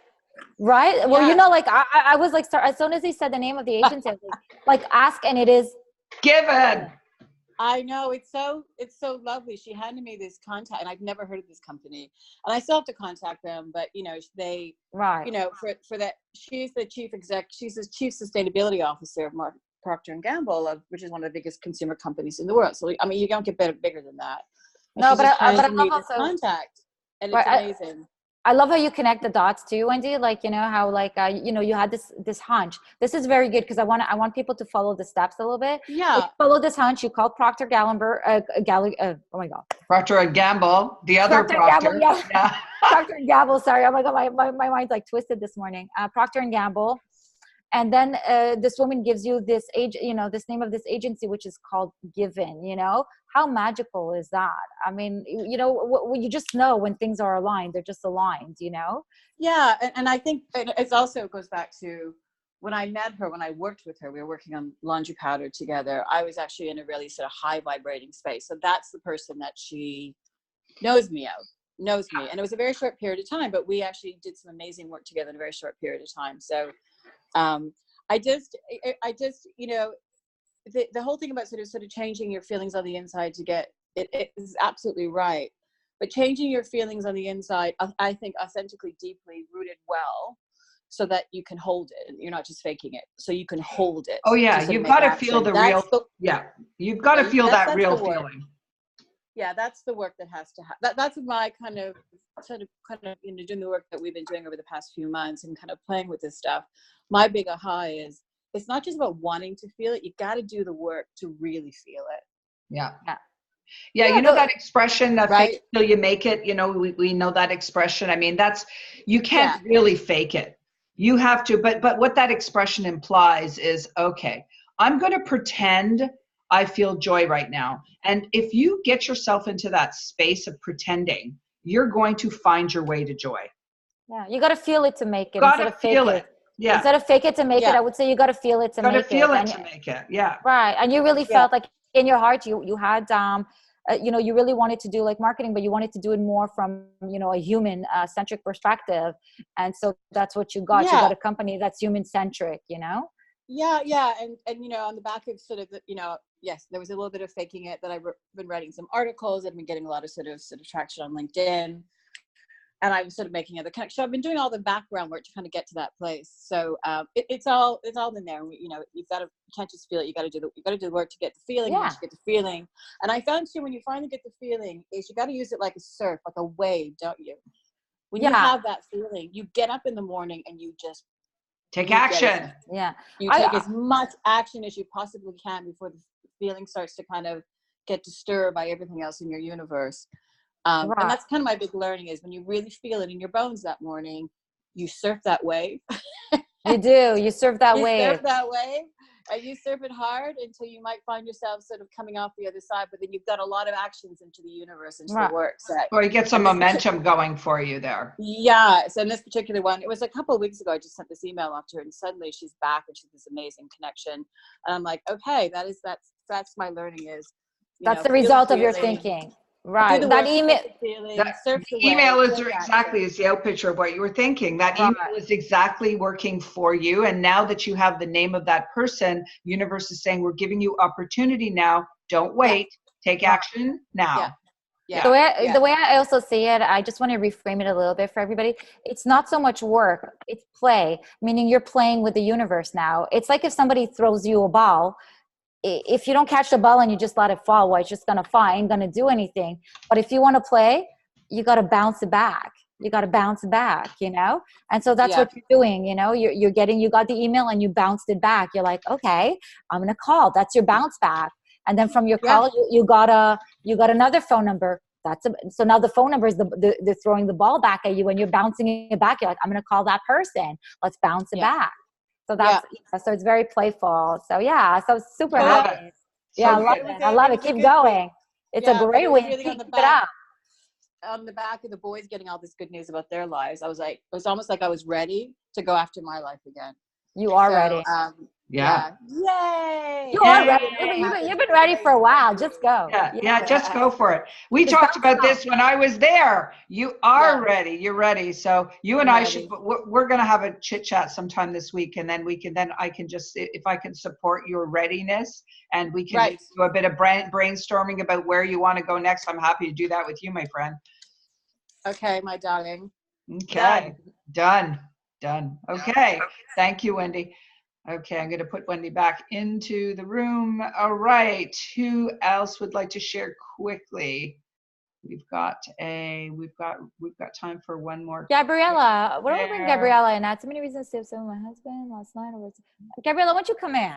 S2: right? Yeah. Well, like I was like, as soon as he said the name of the agency, I was like ask, and it is
S1: Given.
S4: I know, it's so lovely. She handed me this contact, and I've never heard of this company, and I still have to contact them. But they, for that, she's the chief sustainability officer of Procter & Gamble, which is one of the biggest consumer companies in the world. So I mean, you don't get bigger than that. And
S2: no, but I love
S4: also contact, and it's amazing.
S2: I love how you connect the dots too, Wendy. Like, how you had this hunch. This is very good because I want people to follow the steps a little bit.
S4: Yeah.
S2: You follow this hunch. You called Procter Gamble. Oh my God.
S1: Procter & Gamble, the other Procter.
S2: Yeah. Procter & Gamble. Sorry. Oh my God. My mind's like twisted this morning. Procter & Gamble. And then this woman gives you this this name of this agency, which is called Given. How magical is that? I mean, you just know when things are aligned, they're just aligned,
S4: Yeah. And I think it also goes back to when I met her, when I worked with her, we were working on laundry powder together. I was actually in a really sort of high vibrating space. So that's the person that she knows me. And it was a very short period of time, but we actually did some amazing work together in a very short period of time. So I just the whole thing about sort of changing your feelings on the inside to get it is absolutely right. But changing your feelings on the inside, I think authentically, deeply rooted well, so that you can hold it. You're not just faking it. So you can hold it.
S1: Oh yeah, you've got to feel the real. You've got to feel that real feeling.
S4: Yeah, that's the work that has to happen. That's my kind of doing the work that we've been doing over the past few months and kind of playing with this stuff. My big aha is it's not just about wanting to feel it. You got to do the work to really feel it.
S1: Yeah. That expression, fake till you make it. We know that expression. I mean, you can't really fake it. You have to. But what that expression implies is, okay, I'm going to pretend I feel joy right now. And if you get yourself into that space of pretending, you're going to find your way to joy.
S2: Yeah, you got to feel it to make it.
S1: Got to feel it. Yeah.
S2: Instead of fake it to make it, I would say you got to feel it to make it.
S1: Got to feel it to make it. Yeah.
S2: Right. And you really felt like in your heart, you had, you really wanted to do like marketing, but you wanted to do it more from, a human centric perspective. And so that's what you got. You got a company that's human centric,
S4: Yeah. And on the back of sort of, yes, there was a little bit of faking it that I've been writing some articles and been getting a lot of sort of traction on LinkedIn. I was sort of making other connections. So I've been doing all the background work to kind of get to that place. So it's all in there. You know, you've got to, you can't just feel it. You got to do the work to get the feeling.
S2: Yeah.
S4: Once you get the feeling, and I found too, when you finally get the feeling, is you got to use it like a surf, like a wave, don't you? When you have that feeling, you get up in the morning and you just
S1: take action.
S4: You take as much action as you possibly can before the feeling starts to kind of get disturbed by everything else in your universe. And that's kind of my big learning, is when you really feel it in your bones that morning, you surf that wave.
S2: You do. You surf that wave.
S4: You surf that wave, and you surf it hard until you might find yourself sort of coming off the other side. But then you've got a lot of actions into the universe, into the works.
S1: Or you get some momentum going for you there.
S4: Yeah. So in this particular one, it was a couple of weeks ago, I just sent this email off to her, and suddenly she's back and she's this amazing connection. And I'm like, okay, that's my learning is.
S2: That's the result of your thinking. Right. That email.
S1: The email is exactly is the out picture of what you were thinking. That email is exactly working for you. And now that you have the name of that person, universe is saying, we're giving you opportunity now. Don't wait. Take action now.
S2: The way I also see it, I just want to reframe it a little bit for everybody. It's not so much work, it's play, meaning you're playing with the universe now. It's like if somebody throws you a ball. If you don't catch the ball and you just let it fall, well, it's just going to fall. It ain't going to do anything. But if you want to play, you got to bounce it back. You got to bounce it back, you know? And so that's what you're doing, you know? You got the email and you bounced it back. You're like, okay, I'm going to call. That's your bounce back. And then from your call, you got another phone number. So now the phone number is they're throwing the ball back at you and you're bouncing it back. You're like, I'm going to call that person. Let's bounce it back. So that's so it's very playful. So so super happy. I love it. I love it. Keep going. It's a great way to keep it up.
S4: On the back of the boys getting all this good news about their lives, I was like, it was almost like I was ready to go after my life again.
S2: You are ready.
S4: Yay!
S2: You are ready. You've been ready for a while. Just go.
S1: Just go for it. We talked about this when I was there. You are ready. You're ready. So you and I should. We're going to have a chit chat sometime this week, and then I can just, if I can support your readiness, and we can do a bit of brainstorming about where you want to go next. I'm happy to do that with you, my friend.
S4: Okay, my darling.
S1: Okay. Done. Okay. Thank you, Wendy. Okay, I'm going to put Wendy back into the room. All right, who else would like to share quickly? We've got time for one more.
S2: Gabriella, what do we bring Gabriella in? I had so many reasons to save my husband last night. Gabriella, why don't you come in?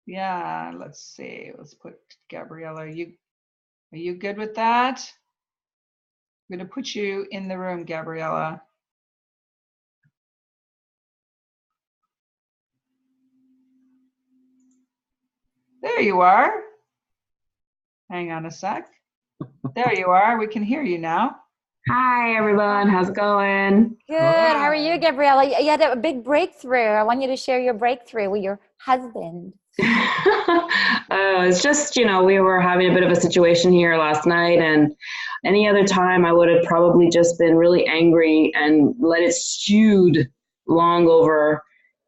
S1: Yeah, let's see. Let's put Gabriella. Are you good with that? I'm going to put you in the room, Gabriella. There you are. Hang on a sec. There you are. We can hear you now.
S5: Hi, everyone. How's it going?
S2: Good. How are you, Gabriella? You had a big breakthrough. I want you to share your breakthrough with your husband.
S5: It's just, we were having a bit of a situation here last night, and any other time I would have probably just been really angry and let it stewed long over.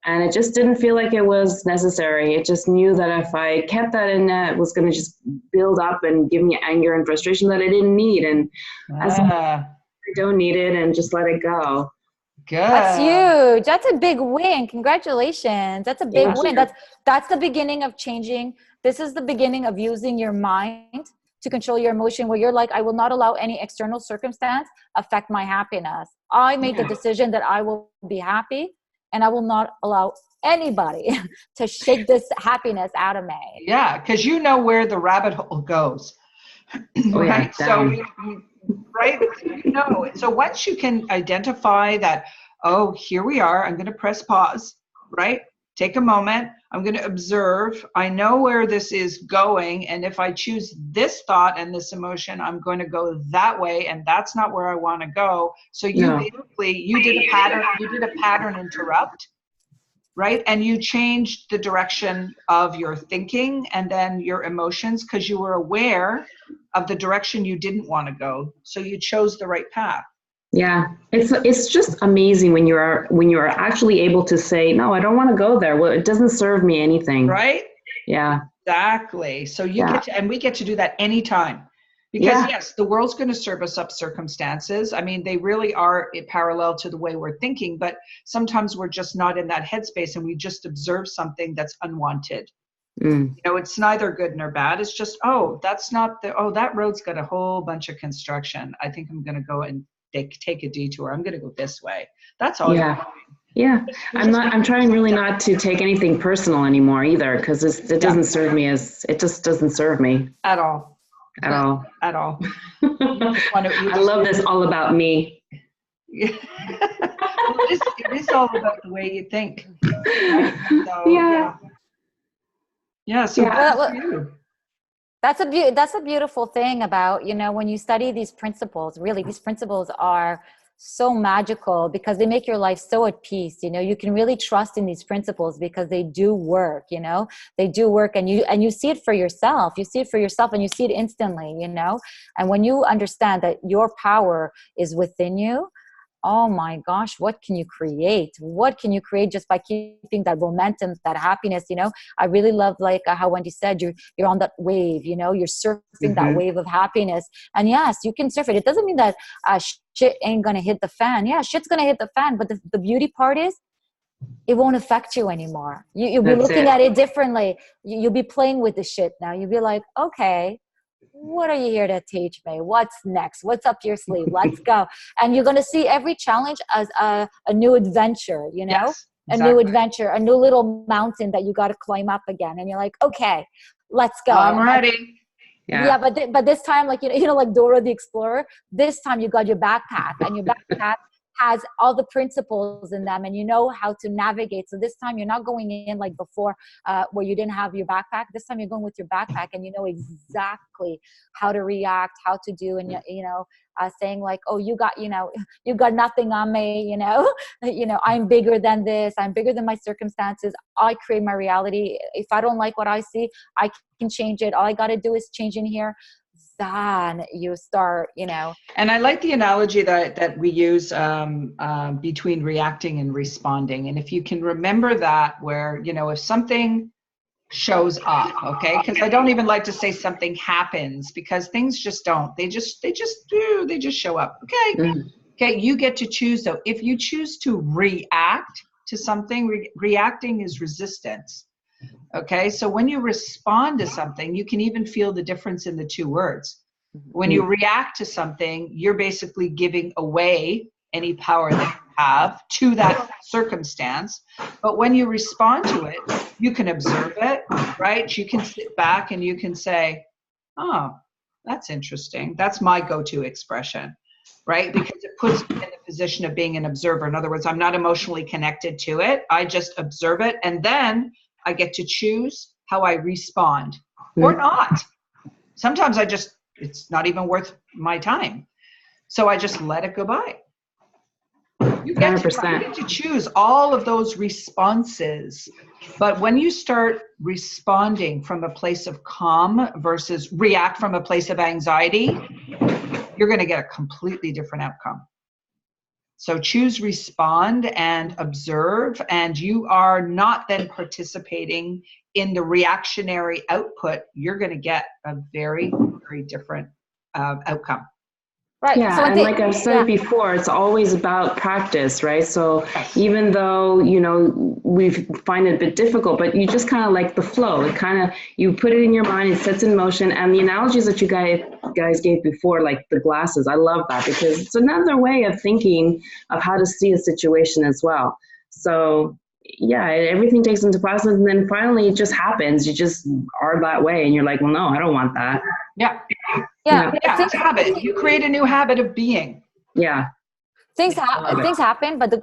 S5: And it just didn't feel like it was necessary. It just knew that if I kept that in, it was going to just build up and give me anger and frustration that I didn't need. And I don't need it, and just let it go.
S1: Good.
S2: That's huge. That's a big win. Congratulations. That's a big win. That's the beginning of changing. This is the beginning of using your mind to control your emotion, where you're like, I will not allow any external circumstance affect my happiness. I made the decision that I will be happy, and I will not allow anybody to shake this happiness out of me.
S1: Yeah, because you know where the rabbit hole goes. Right? So, so once you can identify that, oh, here we are, I'm going to press pause, right? Take a moment. I'm going to observe. I know where this is going. And if I choose this thought and this emotion, I'm going to go that way. And that's not where I want to go. So you did a pattern interrupt, right? And you changed the direction of your thinking and then your emotions, because you were aware of the direction you didn't want to go. So you chose the right path.
S5: Yeah, it's just amazing when you are actually able to say, no, I don't want to go there. Well, it doesn't serve me anything.
S1: Right?
S5: Yeah.
S1: Exactly. So we get to do that anytime, Because yes, the world's going to serve us up circumstances. I mean, they really are parallel to the way we're thinking, but sometimes we're just not in that headspace and we just observe something that's unwanted. You know, it's neither good nor bad. It's just, oh, that's not that road's got a whole bunch of construction. I think I'm going to go and take a detour. I'm going to go this way. That's all.
S5: Yeah. Yeah. I'm trying really not to take anything personal anymore either, because it doesn't serve me it just doesn't serve me.
S1: At all.
S5: At all.
S1: At all.
S5: I love this all about me.
S1: Yeah. Well, it is all about the way you think. Right? So, so
S2: that's a beautiful thing about, you know, when you study these principles. Really, these principles are so magical because they make your life so at peace. You know, you can really trust in these principles because they do work. You know, they do work, and you see it for yourself. You see it for yourself, and you see it instantly. You know, and when you understand that your power is within you, oh my gosh, what can you create? What can you create just by keeping that momentum, that happiness? You know, I really love like how Wendy said, you're on that wave, you know, you're surfing that wave of happiness. And yes, you can surf it. It doesn't mean that shit ain't going to hit the fan. Yeah, shit's going to hit the fan. But the beauty part is it won't affect you anymore. You'll be looking at it differently. You'll be playing with the shit now. You'll be like, okay, what are you here to teach me? What's next? What's up your sleeve? Let's go. And you're going to see every challenge as a new adventure, you know,
S1: yes, exactly.
S2: A new adventure, a new little mountain that you got to climb up again. And you're like, okay, let's go.
S1: I'm ready.
S2: Yeah. But this time, like, you know, like Dora the Explorer, this time you got your backpack, and your backpack has all the principles in them, and you know how to navigate. So this time you're not going in like before where you didn't have your backpack. This time you're going with your backpack, and you know exactly how to react, how to do, and you know, saying like, oh, you got nothing on me, you know, I'm bigger than this. I'm bigger than my circumstances. I create my reality. If I don't like what I see, I can change it. All I got to do is change in here. Then you start, you know.
S1: And I like the analogy that we use between reacting and responding. And if you can remember that, where, you know, if something shows up, okay, because I don't even like to say something happens, because things just don't. They just show up. Okay. Okay. You get to choose though. If you choose to react to something, reacting is resistance. Okay, so when you respond to something, you can even feel the difference in the two words. When you react to something, you're basically giving away any power that you have to that circumstance. But when you respond to it, you can observe it, right? You can sit back and you can say, oh, that's interesting. That's my go-to expression, right? Because it puts me in the position of being an observer. In other words, I'm not emotionally connected to it. I just observe it. And then I get to choose how I respond or not. Sometimes it's not even worth my time. So I just let it go by. You get to choose all of those responses. But when you start responding from a place of calm versus react from a place of anxiety, you're going to get a completely different outcome. So choose respond and observe, and you are not then participating in the reactionary output. You're going to get a very, very different outcome.
S2: Right.
S5: Yeah,
S2: so
S5: and like I've said before, it's always about practice, right? So even though, you know, we find it a bit difficult, but you just kind of like the flow. It kind of, you put it in your mind, it sets in motion. And the analogies that you guys gave before, like the glasses, I love that, because it's another way of thinking of how to see a situation as well. So yeah, everything takes into process, and then finally it just happens. You just are that way, and you're like, well, no, I don't want that.
S1: Yeah.
S2: It's
S1: a habit. You create a new habit of being.
S5: Yeah.
S2: Things happen, but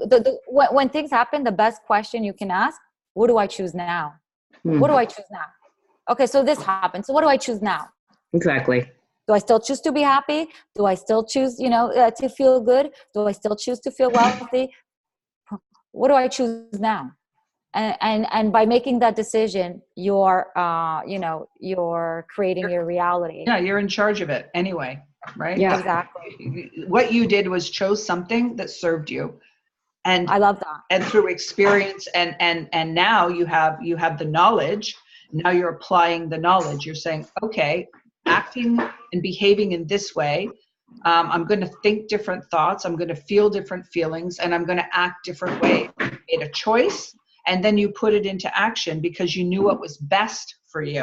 S2: when things happen, the best question you can ask, what do I choose now? What do I choose now? Okay, so this happened. So what do I choose now?
S5: Exactly.
S2: Do I still choose to be happy? Do I still choose, to feel good? Do I still choose to feel wealthy? What do I choose now? And by making that decision, you're creating your reality.
S1: Yeah, you're in charge of it anyway, right?
S2: Yeah, exactly.
S1: What you did was chose something that served you, and
S2: I love that.
S1: And through experience, and now you have the knowledge. Now you're applying the knowledge. You're saying, okay, acting and behaving in this way. I'm going to think different thoughts. I'm going to feel different feelings, and I'm going to act different ways. You made a choice, and then you put it into action because you knew what was best for you.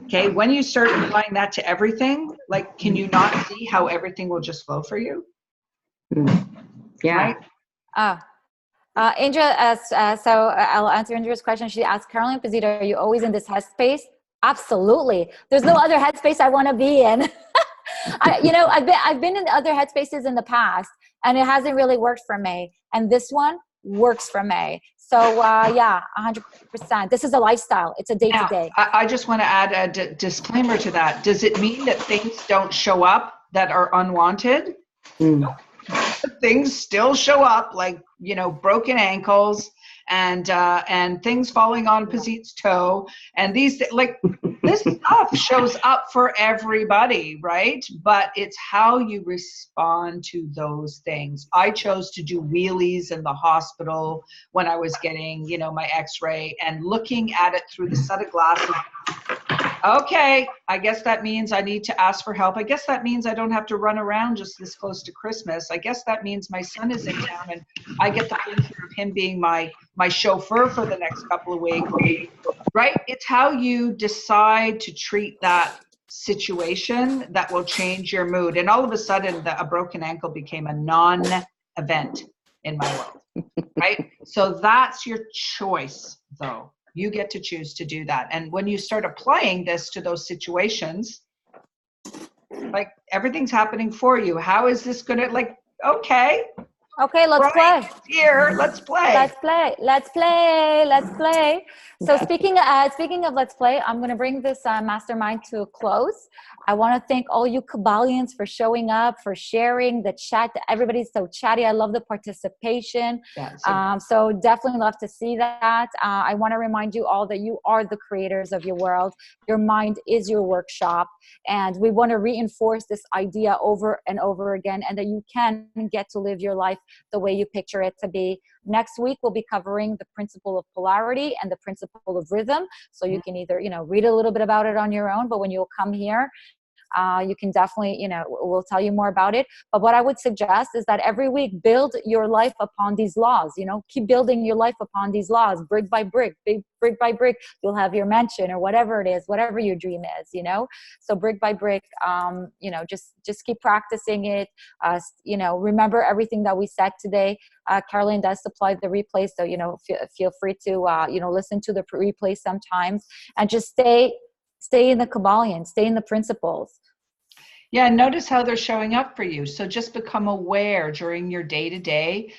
S1: Okay, when you start applying that to everything, like, can you not see how everything will just flow for you?
S5: Yeah.
S1: Right?
S2: Andrea, so I'll answer Andrea's question. She asked, Caroline Pizito, are you always in this headspace? Absolutely. There's no other headspace I want to be in. I've been in other headspaces in the past, and it hasn't really worked for me. And this one works for me. So yeah, 100%. This is a lifestyle. It's a day-to-day.
S1: I just want to add a disclaimer to that. Does it mean that things don't show up that are unwanted? Things still show up, like, broken ankles and things falling on Pizit's toe, and this stuff shows up for everybody, right? But it's how you respond to those things. I chose to do wheelies in the hospital when I was getting, my x-ray, and looking at it through the set of glasses. Okay, I guess that means I need to ask for help. I guess that means I don't have to run around just this close to Christmas. I guess that means my son is in town and I get the pleasure of him being my chauffeur for the next couple of weeks, right? It's how you decide to treat that situation that will change your mood. And all of a sudden, a broken ankle became a non-event in my world, right? So that's your choice, though. You get to choose to do that. And when you start applying this to those situations, like, everything's happening for you. How is this going to, okay,
S2: let's play.
S1: Here, let's play.
S2: Let's play. So speaking of let's play, I'm going to bring this mastermind to a close. I want to thank all you KYBALions for showing up, for sharing the chat. Everybody's so chatty. I love the participation.
S1: Yeah,
S2: so definitely love to see that. I want to remind you all that you are the creators of your world. Your mind is your workshop. And we want to reinforce this idea over and over again, and that you can get to live your life the way you picture it to be. Next week, we'll be covering the principle of polarity and the principle of rhythm. So you can either, read a little bit about it on your own, but when you'll come here, you can definitely, we'll tell you more about it. But what I would suggest is that every week, build your life upon these laws, keep building your life upon these laws, brick by brick, brick by brick. You'll have your mansion or whatever it is, whatever your dream is, So brick by brick, just keep practicing it. Remember everything that we said today. Caroline does supply the replay. So, feel free to, listen to the replay sometimes, and just stay in the KYBALion, stay in the principles.
S1: Yeah, notice how they're showing up for you. So just become aware during your day-to-day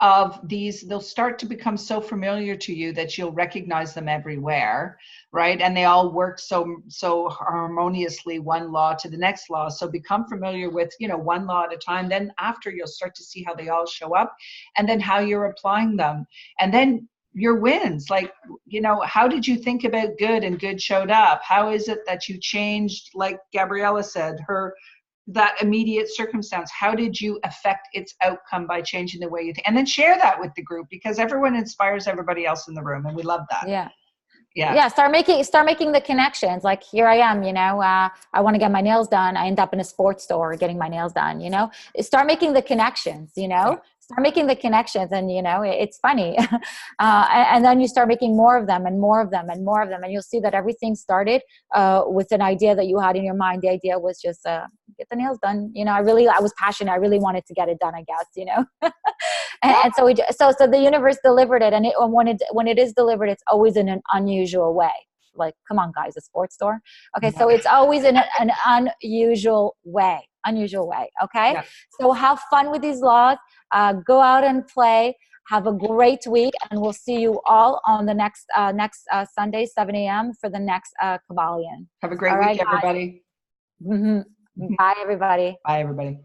S1: of these. They'll start to become so familiar to you that you'll recognize them everywhere, right? And they all work so harmoniously, one law to the next law. So become familiar with, one law at a time. Then after, you'll start to see how they all show up, and then how you're applying them. And then your wins, how did you think about good and good showed up? How is it that you changed, like Gabriella said, that immediate circumstance? How did you affect its outcome by changing the way you think? And then share that with the group, because everyone inspires everybody else in the room, and we love that. Yeah.
S2: Start making the connections. Like, here I am, I want to get my nails done. I end up in a sports store getting my nails done, Start making the connections, Start making the connections, and it's funny. And then you start making more of them and more of them and more of them, and you'll see that everything started with an idea that you had in your mind. The idea was just get the nails done. I was passionate. I really wanted to get it done, I guess, and so the universe delivered it, and when it is delivered, it's always in an unusual way. Like, come on, guys, a sports store. Okay, so it's always in an unusual way. Okay, yeah. So have fun with these laws. Go out and play. Have a great week, and we'll see you all on the next Sunday, 7 a.m. for the next KYBALion.
S1: Have a great week, everybody.
S2: Mm-hmm. Bye, everybody.
S1: Bye, everybody.